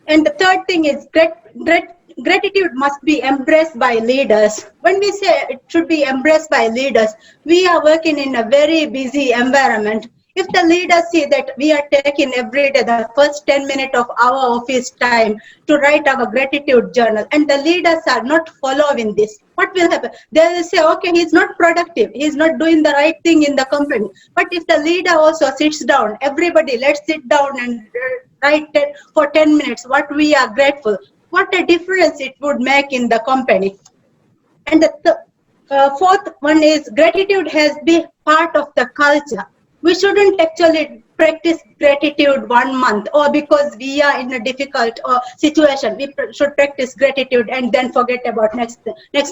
And the third thing is gratitude must be embraced by leaders. When we say it should be embraced by leaders, we are working in a very busy environment. If the leaders see that we are taking every day the first 10 minutes of our office time to write our gratitude journal, and the leaders are not following this, what will happen? They will say, okay, he's not productive, he's not doing the right thing in the company. But if the leader also sits down, everybody, let's sit down and write for 10 minutes what we are grateful, what a difference it would make in the company. And the fourth one is gratitude has been part of the culture. We shouldn't actually practice gratitude 1 month or because we are in a difficult situation, we should practice gratitude and then forget about next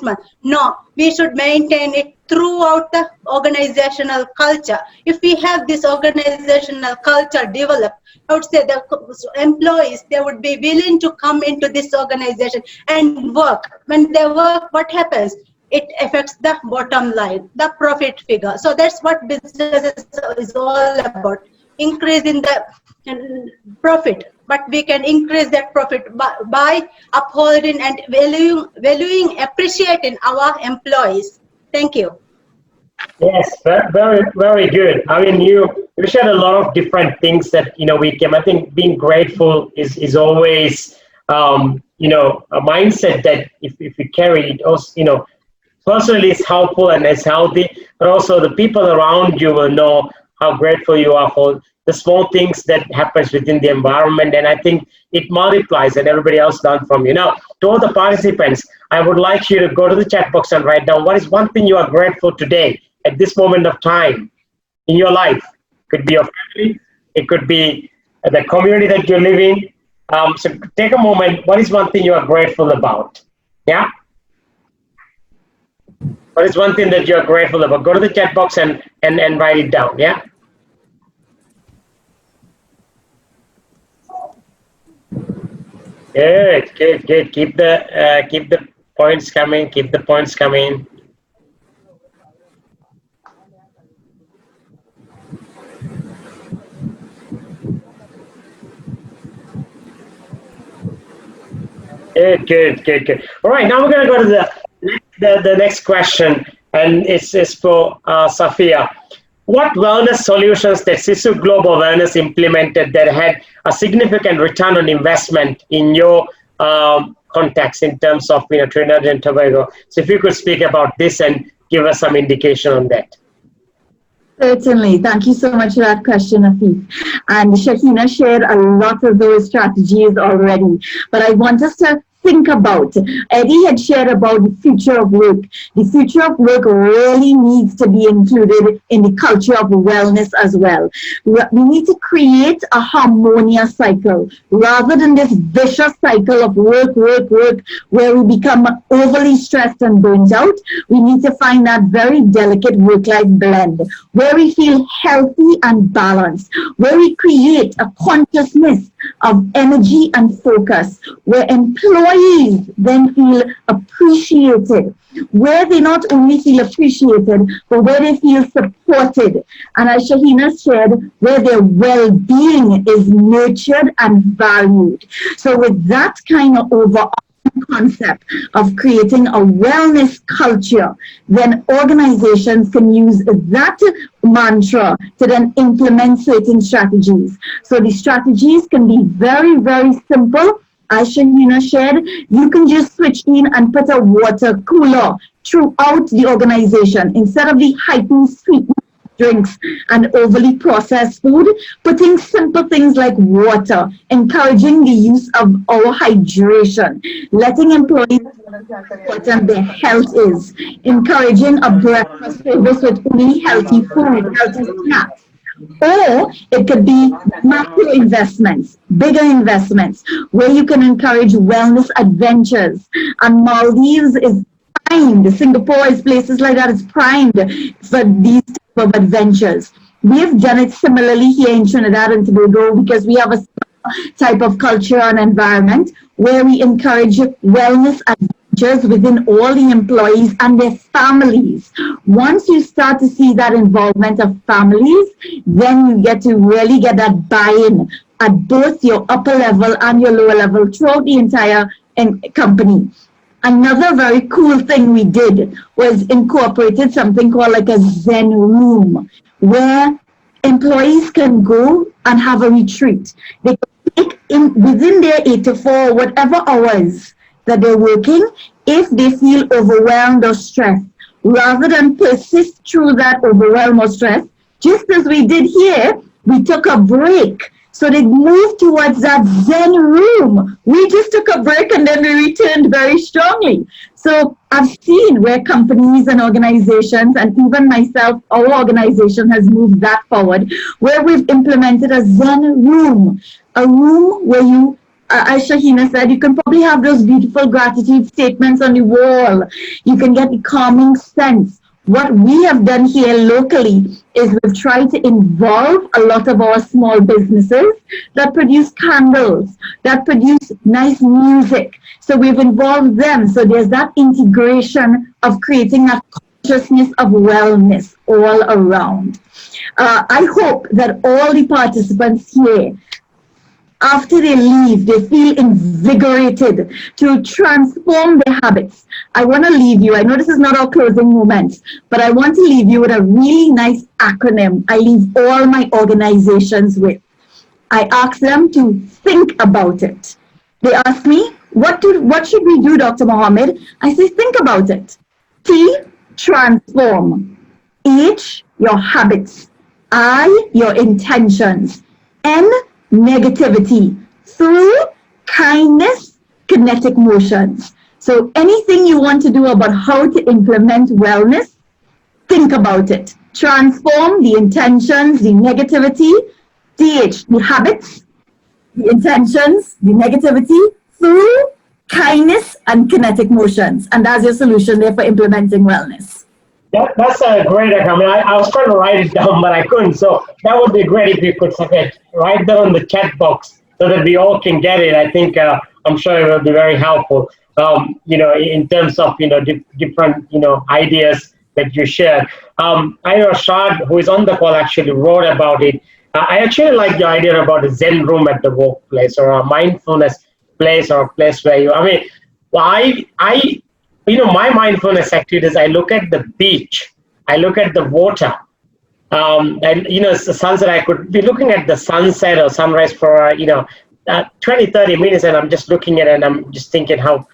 month. No, we should maintain it throughout the organizational culture. If we have this organizational culture developed, I would say the employees, they would be willing to come into this organization and work. When they work, what happens? It affects the bottom line, the profit figure. So that's what business is all about, increasing the profit. But we can increase that profit by upholding and valuing, appreciating our employees. Thank you. Yes, very, very good. I mean, you shared a lot of different things that, we can, I think being grateful is always, a mindset that if we carry it also, personally it's helpful and it's healthy, but also the people around you will know how grateful you are for the small things that happens within the environment, and I think it multiplies and everybody else learn from you. Now, to all the participants, I would like you to go to the chat box and write down what is one thing you are grateful today at this moment of time in your life. It could be your family, it could be the community that you live in. So take a moment. What is one thing you are grateful about? Yeah? What is one thing that you are grateful about? Go to the chat box and write it down. Yeah? Good, good, good. Keep the points coming. Keep the points coming. Good, good, good, good. All right, now we're going to go to the next question, and it's for Safeeya. What wellness solutions that SISU Global Wellness implemented that had a significant return on investment in your context in terms of Trinidad and Tobago? So if you could speak about this and give us some indication on that. Certainly. Thank you so much for that question, Afif. And Shahina shared a lot of those strategies already. But I want us to think about, Eddie had shared about the future of work. The future of work really needs to be included in the culture of wellness as well. We need to create a harmonious cycle rather than this vicious cycle of work, work, work, where we become overly stressed and burnt out. We need to find that very delicate work-life blend where we feel healthy and balanced, where we create a consciousness of energy and focus, where employees then feel appreciated, where they not only feel appreciated, but where they feel supported. And as Shahina shared, where their well-being is nurtured and valued. So with that kind of overall concept of creating a wellness culture, then organizations can use that mantra to then implement certain strategies. So the strategies can be very, very simple. As Shahina shared, you can just switch in and put a water cooler throughout the organization instead of the heightened sweet drinks and overly processed food, putting simple things like water, encouraging the use of our hydration, letting employees know what their health is, encouraging a breakfast service with only healthy food, healthy snacks. Or it could be macro investments, bigger investments, where you can encourage wellness adventures. And Maldives is primed, Singapore is places like that, is primed for these type of adventures. We have done it similarly here in Trinidad and Tobago because we have a type of culture and environment where we encourage wellness adventures within all the employees and their families. Once you start to see that involvement of families, then you get to really get that buy-in at both your upper level and your lower level throughout the entire company. Another very cool thing we did was incorporated something called like a Zen room, where employees can go and have a retreat. They can take in within their 8 to 4, whatever hours that they're working, if they feel overwhelmed or stressed, rather than persist through that overwhelm or stress. Just as we did here, we took a break. So they moved towards that Zen room. We just took a break and then we returned very strongly. So I've seen where companies and organizations, and even myself, our organization has moved that forward, where we've implemented a Zen room, a room where you, as Shahina said, you can probably have those beautiful gratitude statements on the wall. You can get the calming sense. What we have done here locally is we've tried to involve a lot of our small businesses that produce candles, that produce nice music. So we've involved them. So there's that integration of creating that consciousness of wellness all around. I hope that all the participants here, after they leave, they feel invigorated to transform their habits. I want to leave you, I know this is not our closing moments, but I want to leave you with a really nice acronym I leave all my organizations with. I ask them to think about it. They ask me, what should we do, Dr. Mohamed? I say, think about it. T, transform. H, your habits. I, your intentions. N, negativity. Through kindness, kinetic motions. So anything you want to do about how to implement wellness, think about it. Transform the intentions, the negativity. DH, the habits, the intentions, the negativity, through kindness and kinetic motions. And that's your solution there for implementing wellness. That's a great idea. I mean, I was trying to write it down, but I couldn't. So that would be great if you could write that on the chat box so that we all can get it. I think I'm sure it will be very helpful. In terms of different ideas that you shared. I know Shad, who is on the call, actually wrote about it. I actually like the idea about a Zen room at the workplace or a mindfulness place or a place where you. I mean, my mindfulness activities. I look at the beach. I look at the water. And it's the sunset. I could be looking at the sunset or sunrise for 20-30 minutes, and I'm just looking at it, and I'm just thinking how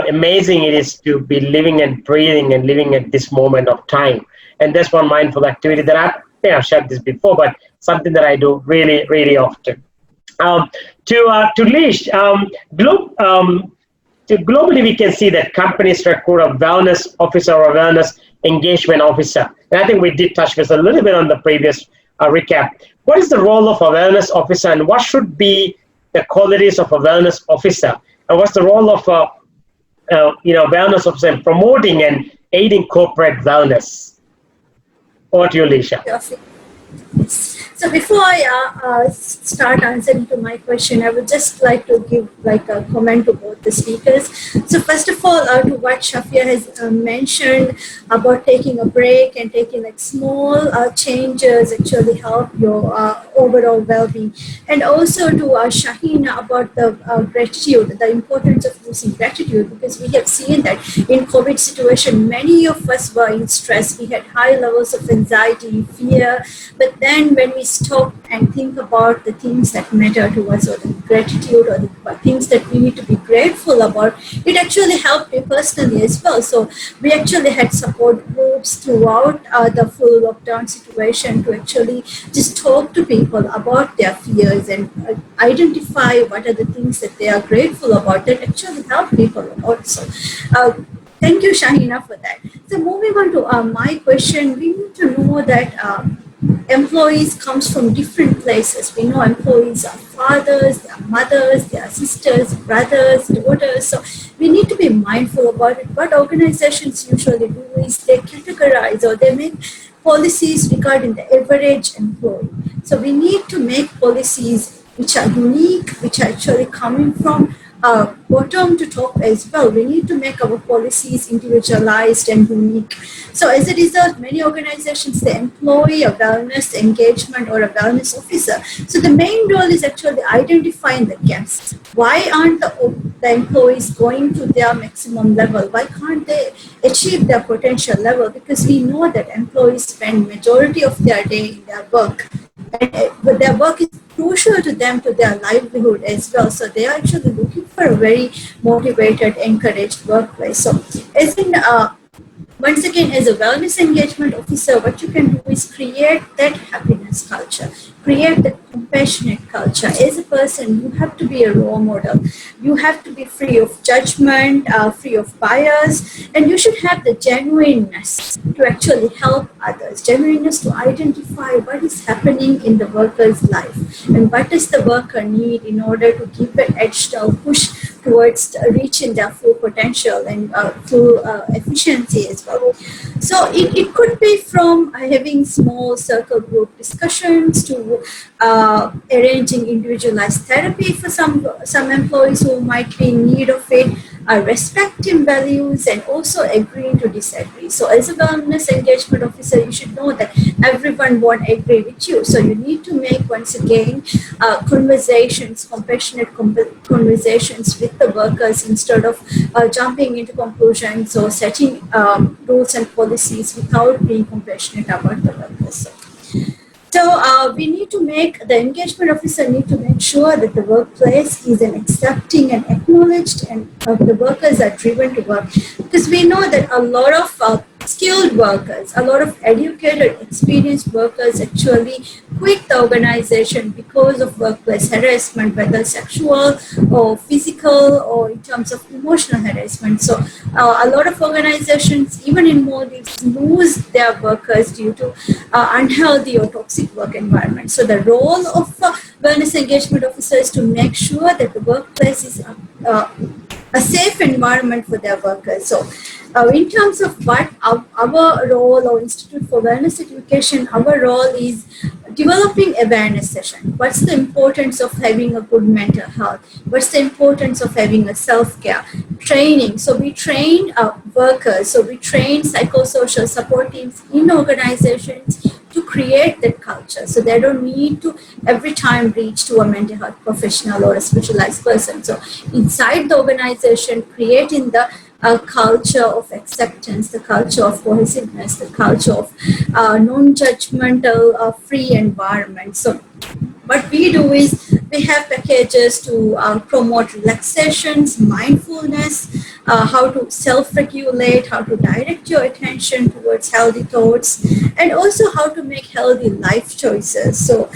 amazing it is to be living and breathing and living at this moment of time. And that's one mindful activity that I've shared this before, but something that I do really, really often. To Leesha, globally we can see that companies recruit a wellness officer or a wellness engagement officer. And I think we did touch this a little bit on the previous recap. What is the role of a wellness officer, and what should be the qualities of a wellness officer? And what's the role of a wellness officer in promoting and aiding corporate wellness? Over to you, Leesha. So before I start answering to my question, I would just like to give a comment to both the speakers. So first of all, to what Safeeya has mentioned about taking a break and taking small changes actually help your overall well-being. And also to Shahina about the gratitude, the importance of using gratitude, because we have seen that in COVID situation, many of us were in stress. We had high levels of anxiety, fear, but then when we stop and think about the things that matter to us, or the gratitude, or the things that we need to be grateful about, it actually helped me personally as well. So we actually had support groups throughout the full lockdown situation to actually just talk to people about their fears and identify what are the things that they are grateful about that actually help people also. Thank you, Shahina, for that. So moving on to my question, we need to know that employees comes from different places. We know employees are fathers, they are mothers, they are sisters, brothers, daughters. So we need to be mindful about it. What organizations usually do is they categorize or they make policies regarding the average employee. So we need to make policies which are unique, which are actually coming from bottom to top as well. We need to make our policies individualized and unique. So as a result, many organizations, they employ a wellness engagement or a wellness officer. So the main role is actually identifying the gaps. Why aren't the employees going to their maximum level? Why can't they achieve their potential level? Because we know that employees spend majority of their day in their work. But their work is crucial to them, to their livelihood as well. So they are actually looking for a very motivated, encouraged workplace. So once again, as a wellness engagement officer, what you can do is create that happiness culture, create that compassionate culture. As a person, you have to be a role model. You have to be free of judgment, free of bias, and you should have the genuineness to actually help others, genuineness to identify what is happening in the worker's life and what does the worker need in order to give an edge or push towards reaching their full potential and full efficiency as well. So it could be from having small circle group discussions to arranging individualized therapy for some employees who might be in need of it, respecting values and also agreeing to disagree. So as a wellness engagement officer, you should know that everyone won't agree with you. So you need to make, once again, conversations, compassionate conversations with the workers instead of jumping into conclusions or setting rules and policies without being compassionate about the workers. So we need to make, the engagement officer need to make sure that the workplace is an accepting and acknowledged and the workers are driven to work. Because we know that a lot of skilled workers, a lot of educated, experienced workers actually quit the organization because of workplace harassment, whether sexual or physical or in terms of emotional harassment. So a lot of organizations, even in Maldives, lose their workers due to unhealthy or toxic work environment. So the role of wellness engagement officers is to make sure that the workplace is a safe environment for their workers. So in terms of what our role or Institute for Wellness Education, our role is developing awareness session. What's the importance of having a good mental health? What's the importance of having a self-care? Training. So we train workers, so we train psychosocial support teams in organizations to create that culture. So they don't need to every time reach to a mental health professional or a specialized person. So inside the organization, creating the culture of acceptance, the culture of cohesiveness, the culture of non-judgmental, free environment. So what we do is we have packages to promote relaxations, mindfulness, how to self-regulate, how to direct your attention towards healthy thoughts, and also how to make healthy life choices. So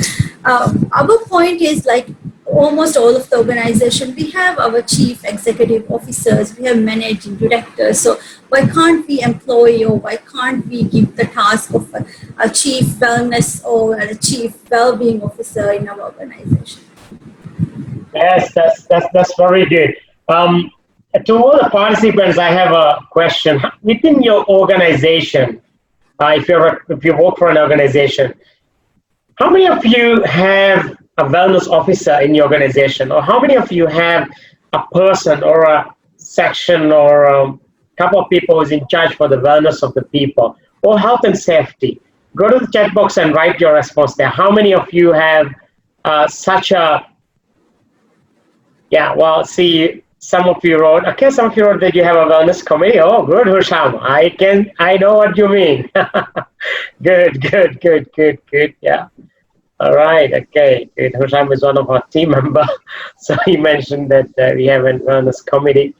our point is like almost all of the organization, we have our chief executive officers, we have managing directors. So why can't we employ or why can't we give the task of a chief wellness or a chief well-being officer in our organization? Yes, that's very good. To all the participants, I have a question. Within your organization, if you work for an organization, how many of you have a wellness officer in your organization, or how many of you have a person or a section or a couple of people who's in charge for the wellness of the people or health and safety? Go to the chat box and write your response there. How many of you have such a, yeah, well, see, some of you wrote, okay, some of you wrote that you have a wellness committee. Oh, good, Husham. I know what you mean. Good. Yeah. All right. Okay. Good. Husham is one of our team members. So he mentioned that we have a wellness committee.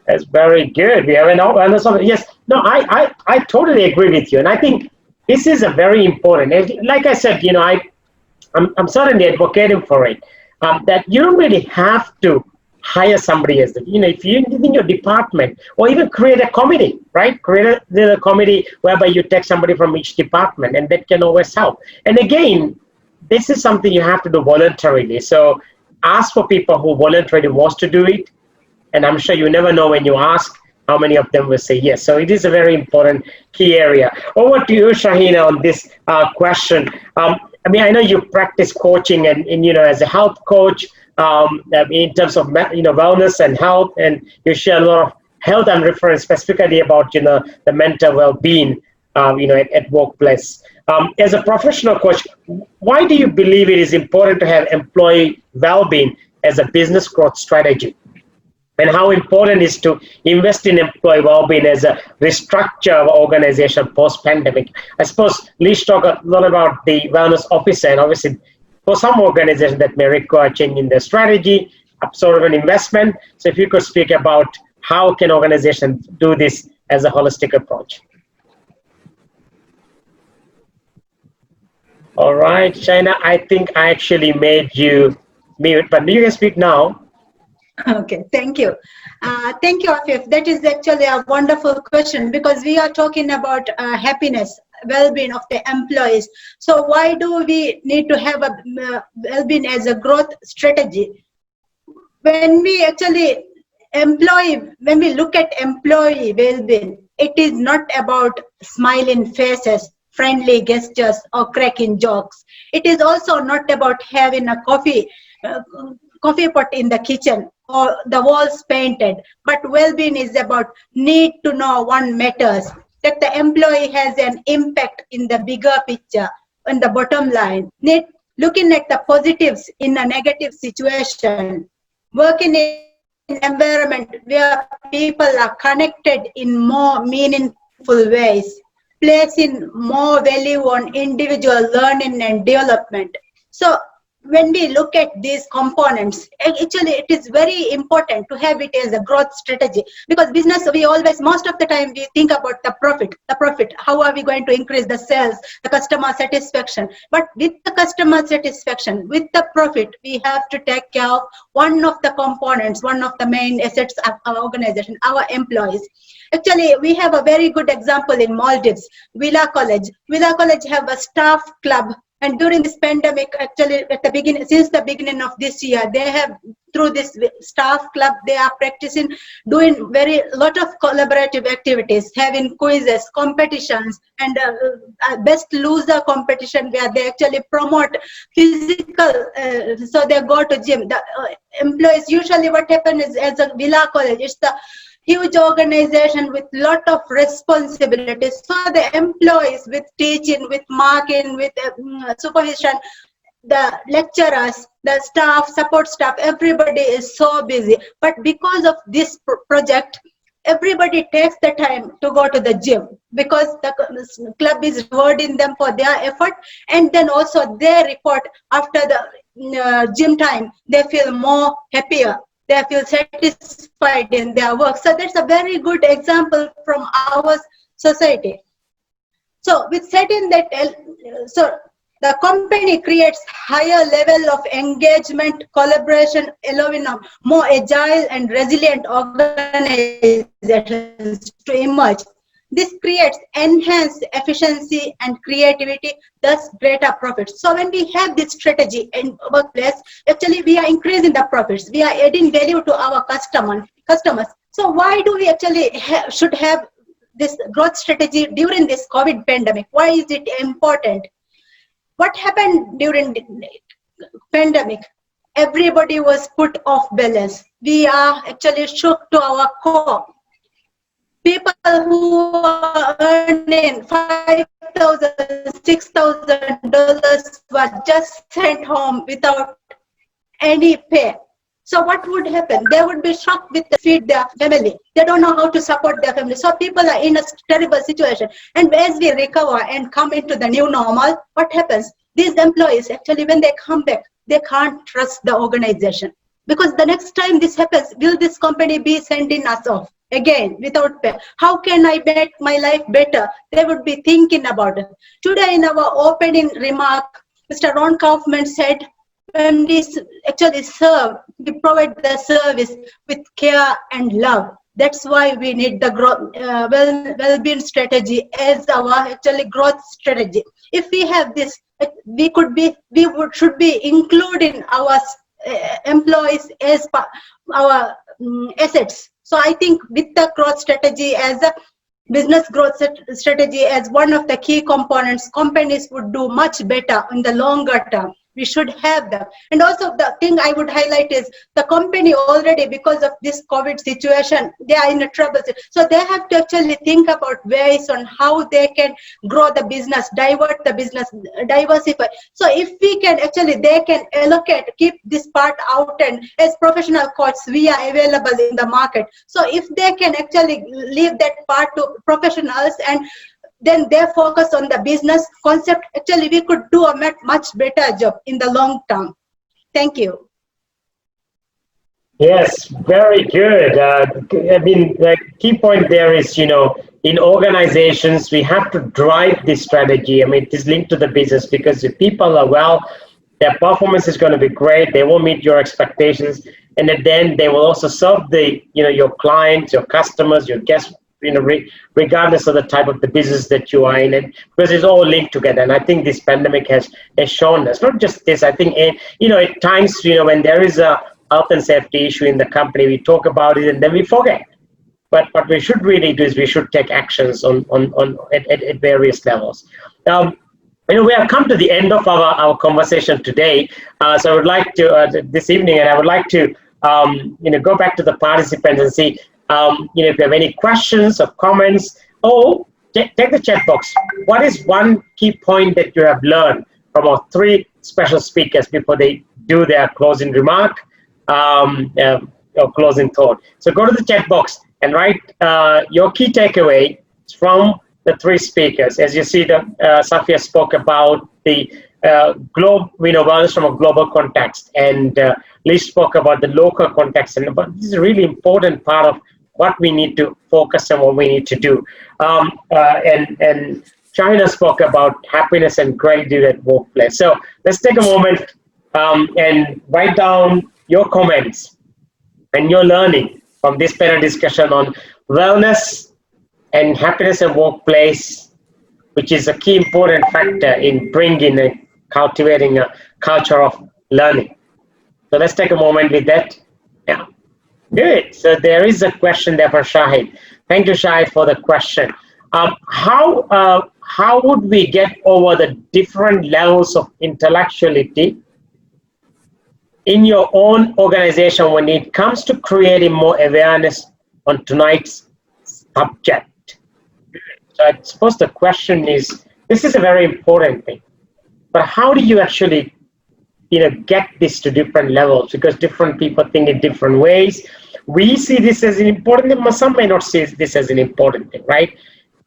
That's very good. We have an wellness committee. Yes. No, I totally agree with you. And I think this is a very important, like I said, you know, I'm certainly advocating for it, that you don't really have to hire somebody as the, you know, if you in your department, or even create a committee, right? Create a committee whereby you take somebody from each department, and that can always help. And again, this is something you have to do voluntarily. So ask for people who voluntarily wants to do it. And I'm sure you never know when you ask how many of them will say yes. So it is a very important key area. Over to you, Shahina, on this question. I mean, I know you practice coaching and you know, as a health coach, in terms of, you know, wellness and health, and you share a lot of health and reference specifically about, you know, the mental well-being, you know, at workplace. As a professional coach, why do you believe it is important to have employee well-being as a business growth strategy? And how important is to invest in employee well-being as a restructure of organization post-pandemic? I suppose Leesha talked a lot about the wellness officer, and obviously for some organizations that may require changing their strategy, sort of an investment. So if you could speak about how can organizations do this as a holistic approach. All right, Shahina, I think I actually made you mute, but you can speak now. Okay, thank you. Thank you, Afif. That is actually a wonderful question, because we are talking about happiness, well-being of the employees. So why do we need to have a well-being as a growth strategy? When we actually when we look at employee well-being, it is not about smiling faces, friendly gestures, or cracking jokes. It is also not about having a coffee pot in the kitchen or the walls painted, but well-being is about need to know one matters, that the employee has an impact in the bigger picture, on the bottom line, looking at the positives in a negative situation, working in an environment where people are connected in more meaningful ways, placing more value on individual learning and development. So when we look at these components, actually it is very important to have it as a growth strategy, because business, we always, most of the time we think about the profit, how are we going to increase the sales, the customer satisfaction. But with the customer satisfaction, with the profit, we have to take care of one of the components, one of the main assets of our organization, our employees. Actually, we have a very good example in Maldives, Villa College. Villa College have a staff club, and during this pandemic, actually at the beginning, since the beginning of this year, they have, through this staff club, they are practicing, doing very lot of collaborative activities, having quizzes, competitions, and best loser competition, where they actually promote physical, so they go to gym. The employees, usually what happens is, as a Villa College, it's the huge organization with lot of responsibilities. So the employees, with teaching, with marking, with supervision, the lecturers, the staff, support staff, everybody is so busy. But because of this project, everybody takes the time to go to the gym, because the club is rewarding them for their effort, and then also they report after the gym time, they feel more happier, they feel satisfied in their work. So that's a very good example from our society. So with setting that, so the company creates higher level of engagement, collaboration, allowing a more agile and resilient organizations to emerge. This creates enhanced efficiency and creativity, thus greater profits. So when we have this strategy in workplace, actually we are increasing the profits. We are adding value to our customers. So why do we actually should have this growth strategy during this COVID pandemic? Why is it important? What happened during the pandemic? Everybody was put off balance. We are actually shook to our core. People who are earning $5,000, $6,000 were just sent home without any pay. So what would happen? They would be shocked with the feed their family. They don't know how to support their family. So people are in a terrible situation. And as we recover and come into the new normal, what happens? These employees, actually, when they come back, they can't trust the organization. Because the next time this happens, will this company be sending us off again without pay? How can I make my life better? They would be thinking about it. Today in our opening remark, Mr. Ron Kaufman said, when we actually serve, we provide the service with care and love. That's why we need the growth, well-being strategy as our actually growth strategy. If we have this, should be including our employees as our assets. So I think with the growth strategy as a business growth strategy as one of the key components, companies would do much better in the longer term. We should have them. And also the thing I would highlight is the company already, because of this COVID situation, they are in a trouble. So they have to actually think about ways on how they can grow the business, divert the business, diversify. So if we can actually, they can allocate, keep this part out, and as professional coaches, we are available in the market. So if they can actually leave that part to professionals and then they focus on the business concept, actually we could do a much better job in the long term. Thank you. Yes, very good. I mean, the key point there is, in organizations, we have to drive this strategy. I mean, it is linked to the business, because if people are well, their performance is going to be great. They will meet your expectations. And then they will also serve your clients, your customers, your guests, regardless of the type of the business that you are in, and because it's all linked together. And I think this pandemic has shown us, not just this, I think, at times, when there is a health and safety issue in the company, we talk about it and then we forget. But what we should really do is we should take actions at various levels. We have come to the end of our conversation today. So I would like to, this evening, and I would like to, go back to the participants and see, if you have any questions or comments, or take the chat box. What is one key point that you have learned from our three special speakers before they do their closing remark or closing thought? So go to the chat box and write your key takeaway from the three speakers. As you see, Safeeya spoke about the wellness from a global context, and Leesha spoke about the local context. But this is a really important part of what we need to focus on, what we need to do. And Shahina spoke about happiness and gratitude at workplace. So let's take a moment and write down your comments and your learning from this panel discussion on wellness and happiness at workplace, which is a key important factor in bringing and cultivating a culture of learning. So let's take a moment with that. Yeah, good. So there is a question there for Shahid. Thank you, Shahid, for the question. How would we get over the different levels of intellectuality in your own organization when it comes to creating more awareness on tonight's subject? So I suppose the question is, this is a very important thing, but how do you actually get this to different levels? Because different people think in different ways. We see this as an important thing, but some may not see this as an important thing, right?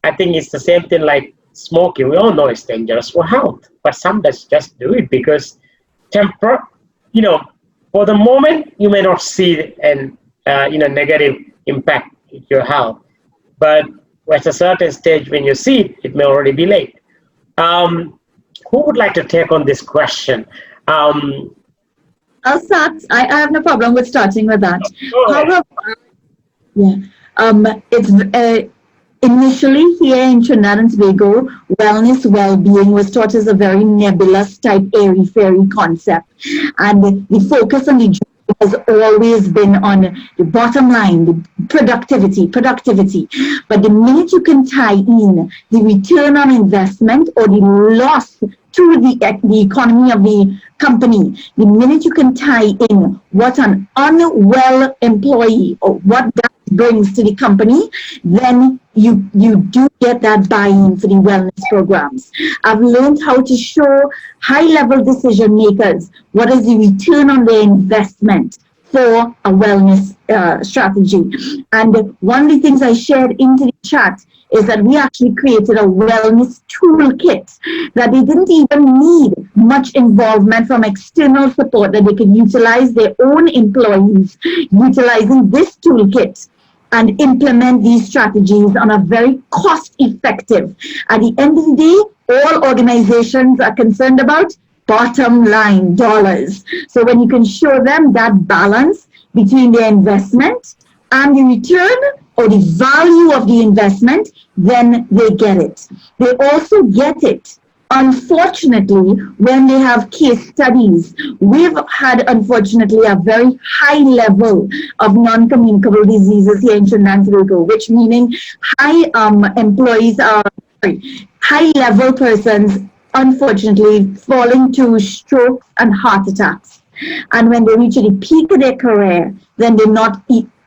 I think it's the same thing like smoking. We all know it's dangerous for health, but some just do it because for the moment you may not see an negative impact in your health, but at a certain stage when you see it, it may already be late. Who would like to take on this question? I'll start. I have no problem with starting with that. However, it's initially here in Trinidad and Tobago, wellness, well-being was taught as a very nebulous type airy-fairy concept, and the focus on the journey has always been on the bottom line, the productivity. But the minute you can tie in the return on investment or the loss to the economy of the company, the minute you can tie in what an unwell employee or what that brings to the company, then you do get that buy-in for the wellness programs. I've learned how to show high-level decision makers what is the return on their investment for a wellness strategy. And one of the things I shared into the chat is that we actually created a wellness toolkit that they didn't even need much involvement from external support, that they could utilize their own employees utilizing this toolkit and implement these strategies on a very cost-effective. At the end of the day, all organizations are concerned about bottom line dollars. So when you can show them that balance between their investment and the return or the value of the investment, then they get it. They also get it, unfortunately, when they have case studies. We've had, unfortunately, a very high level of non-communicable diseases here in Trinidad and Tobago, which meaning high-level persons, unfortunately, falling to strokes and heart attacks. And when they reach the peak of their career, then they're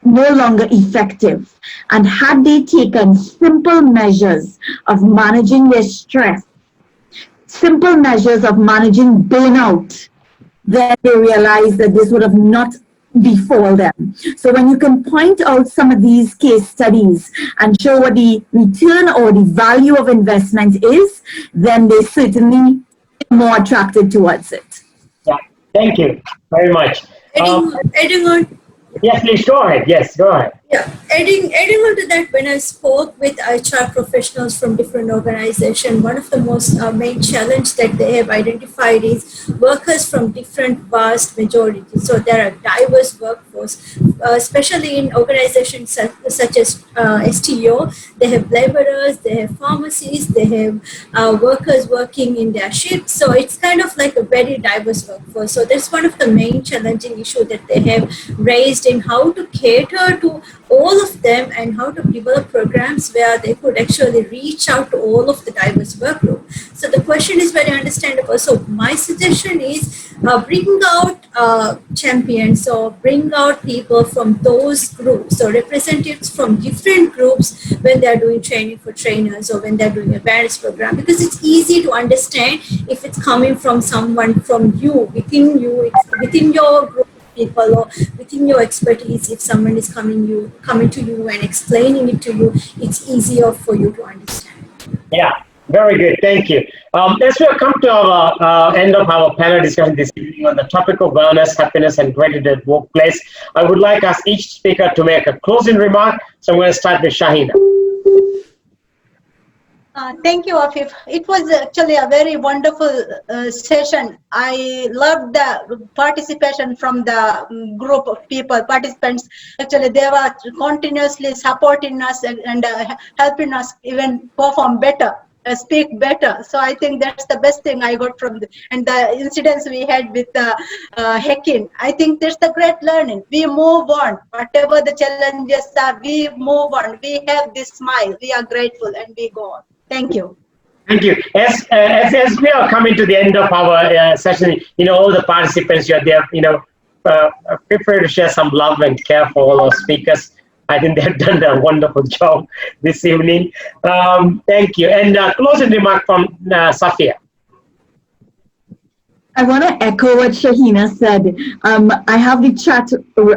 no longer effective. And had they taken simple measures of managing their stress, simple measures of managing burnout, then they realize that this would have not befall them. So when you can point out some of these case studies and show what the return or the value of investment is, then they certainly are more attracted towards it. Yeah, thank you very much. Adding on. Yes, please go ahead. Yes, go ahead. Yeah, adding on to that, when I spoke with HR professionals from different organizations, one of the most main challenge that they have identified is workers from different vast majorities. So there are diverse workforce, especially in organizations such as STO. They have laborers, they have pharmacies, they have workers working in their shifts. So it's kind of like a very diverse workforce. So that's one of the main challenging issues that they have raised in how to cater to all of them and how to develop programs where they could actually reach out to all of the diverse work group. So the question is very understandable. So my suggestion is bring out champions or bring out people from those groups, so representatives from different groups when they're doing training for trainers or when they're doing a awareness program, because it's easy to understand if it's coming from someone from you, within your group people or within your expertise. If someone is coming to you and explaining it to you, it's easier for you to understand. Yeah, very good. Thank you. As we have come to our end of our panel discussion this evening on the topic of wellness, happiness, and gratitude at workplace, I would like us each speaker to make a closing remark. So I'm going to start with Shahina. Thank you, Afif. It was actually a very wonderful session. I loved the participation from the group of people, participants. Actually, they were continuously supporting us and helping us even perform better, speak better. So I think that's the best thing I got from and the incidents we had with hacking. I think that's the great learning. We move on. Whatever the challenges are, we move on. We have this smile. We are grateful and we go on. Thank you. Thank you. As we are coming to the end of our session, all the participants, you're there, feel free to share some love and care for all our speakers. I think they've done a wonderful job this evening. Thank you. And closing remark from Safeeya. I want to echo what Shahina said. I have the chat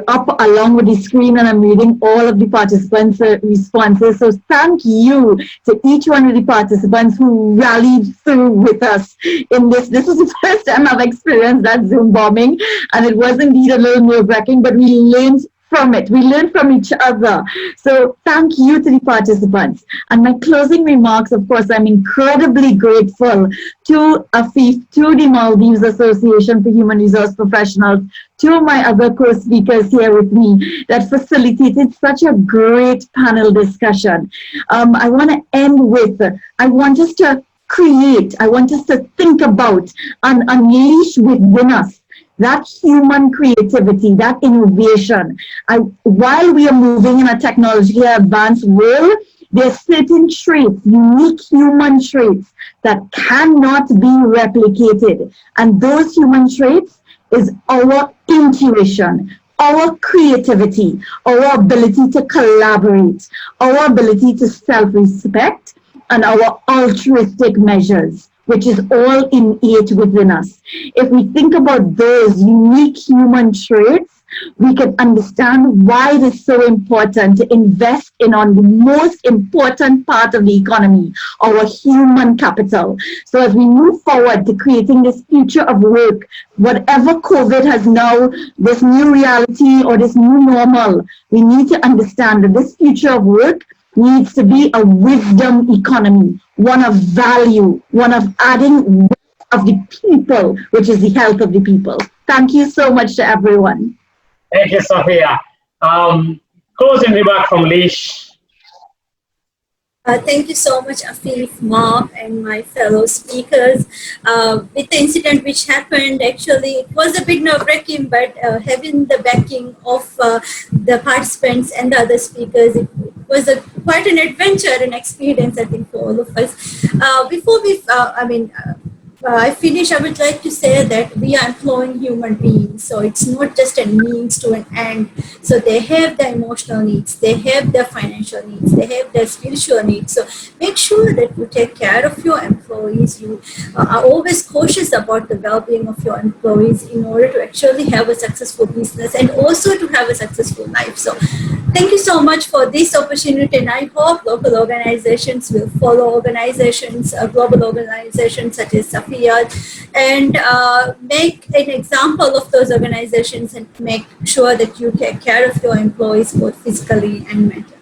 up along with the screen and I'm reading all of the participants' responses. So thank you to each one of the participants who rallied through with us in this. This is the first time I've experienced that Zoom bombing, and it was indeed a little nerve-wracking, but we learned from it. We learn from each other. So thank you to the participants. And my closing remarks, of course, I'm incredibly grateful to AFIF, to the Maldives Association for Human Resource Professionals, to my other co-speakers here with me that facilitated such a great panel discussion. I want to end with, I want us to create, I want us to think about and unleash within us that human creativity, that innovation. While we are moving in a technologically advanced world, there's certain traits, unique human traits that cannot be replicated. And those human traits is our intuition, our creativity, our ability to collaborate, our ability to self-respect, and our altruistic measures, which is all innate within us. If we think about those unique human traits, we can understand why it is so important to invest in on the most important part of the economy, our human capital. So as we move forward to creating this future of work, whatever COVID has now, this new reality or this new normal, we need to understand that this future of work needs to be a wisdom economy, one of value, one of adding wealth of the people, which is the health of the people. Thank you so much to everyone. Thank you, Safeeya. Closing remark from Leesha. Thank you so much, Afif, Mark, and my fellow speakers. With the incident which happened, actually, it was a bit nerve-wracking, but having the backing of the participants and the other speakers, it was quite an adventure and experience, I think, for all of us. Before I finish, I would like to say that we are employing human beings. So it's not just a means to an end. So they have their emotional needs, they have their financial needs, they have their spiritual needs. So make sure that you take care of your employees. You are always cautious about the well-being of your employees in order to actually have a successful business and also to have a successful life. So thank you so much for this opportunity, and I hope local organizations will follow organizations, global organizations such as Safeeya, and make an example of those organizations and make sure that you take care of your employees both physically and mentally.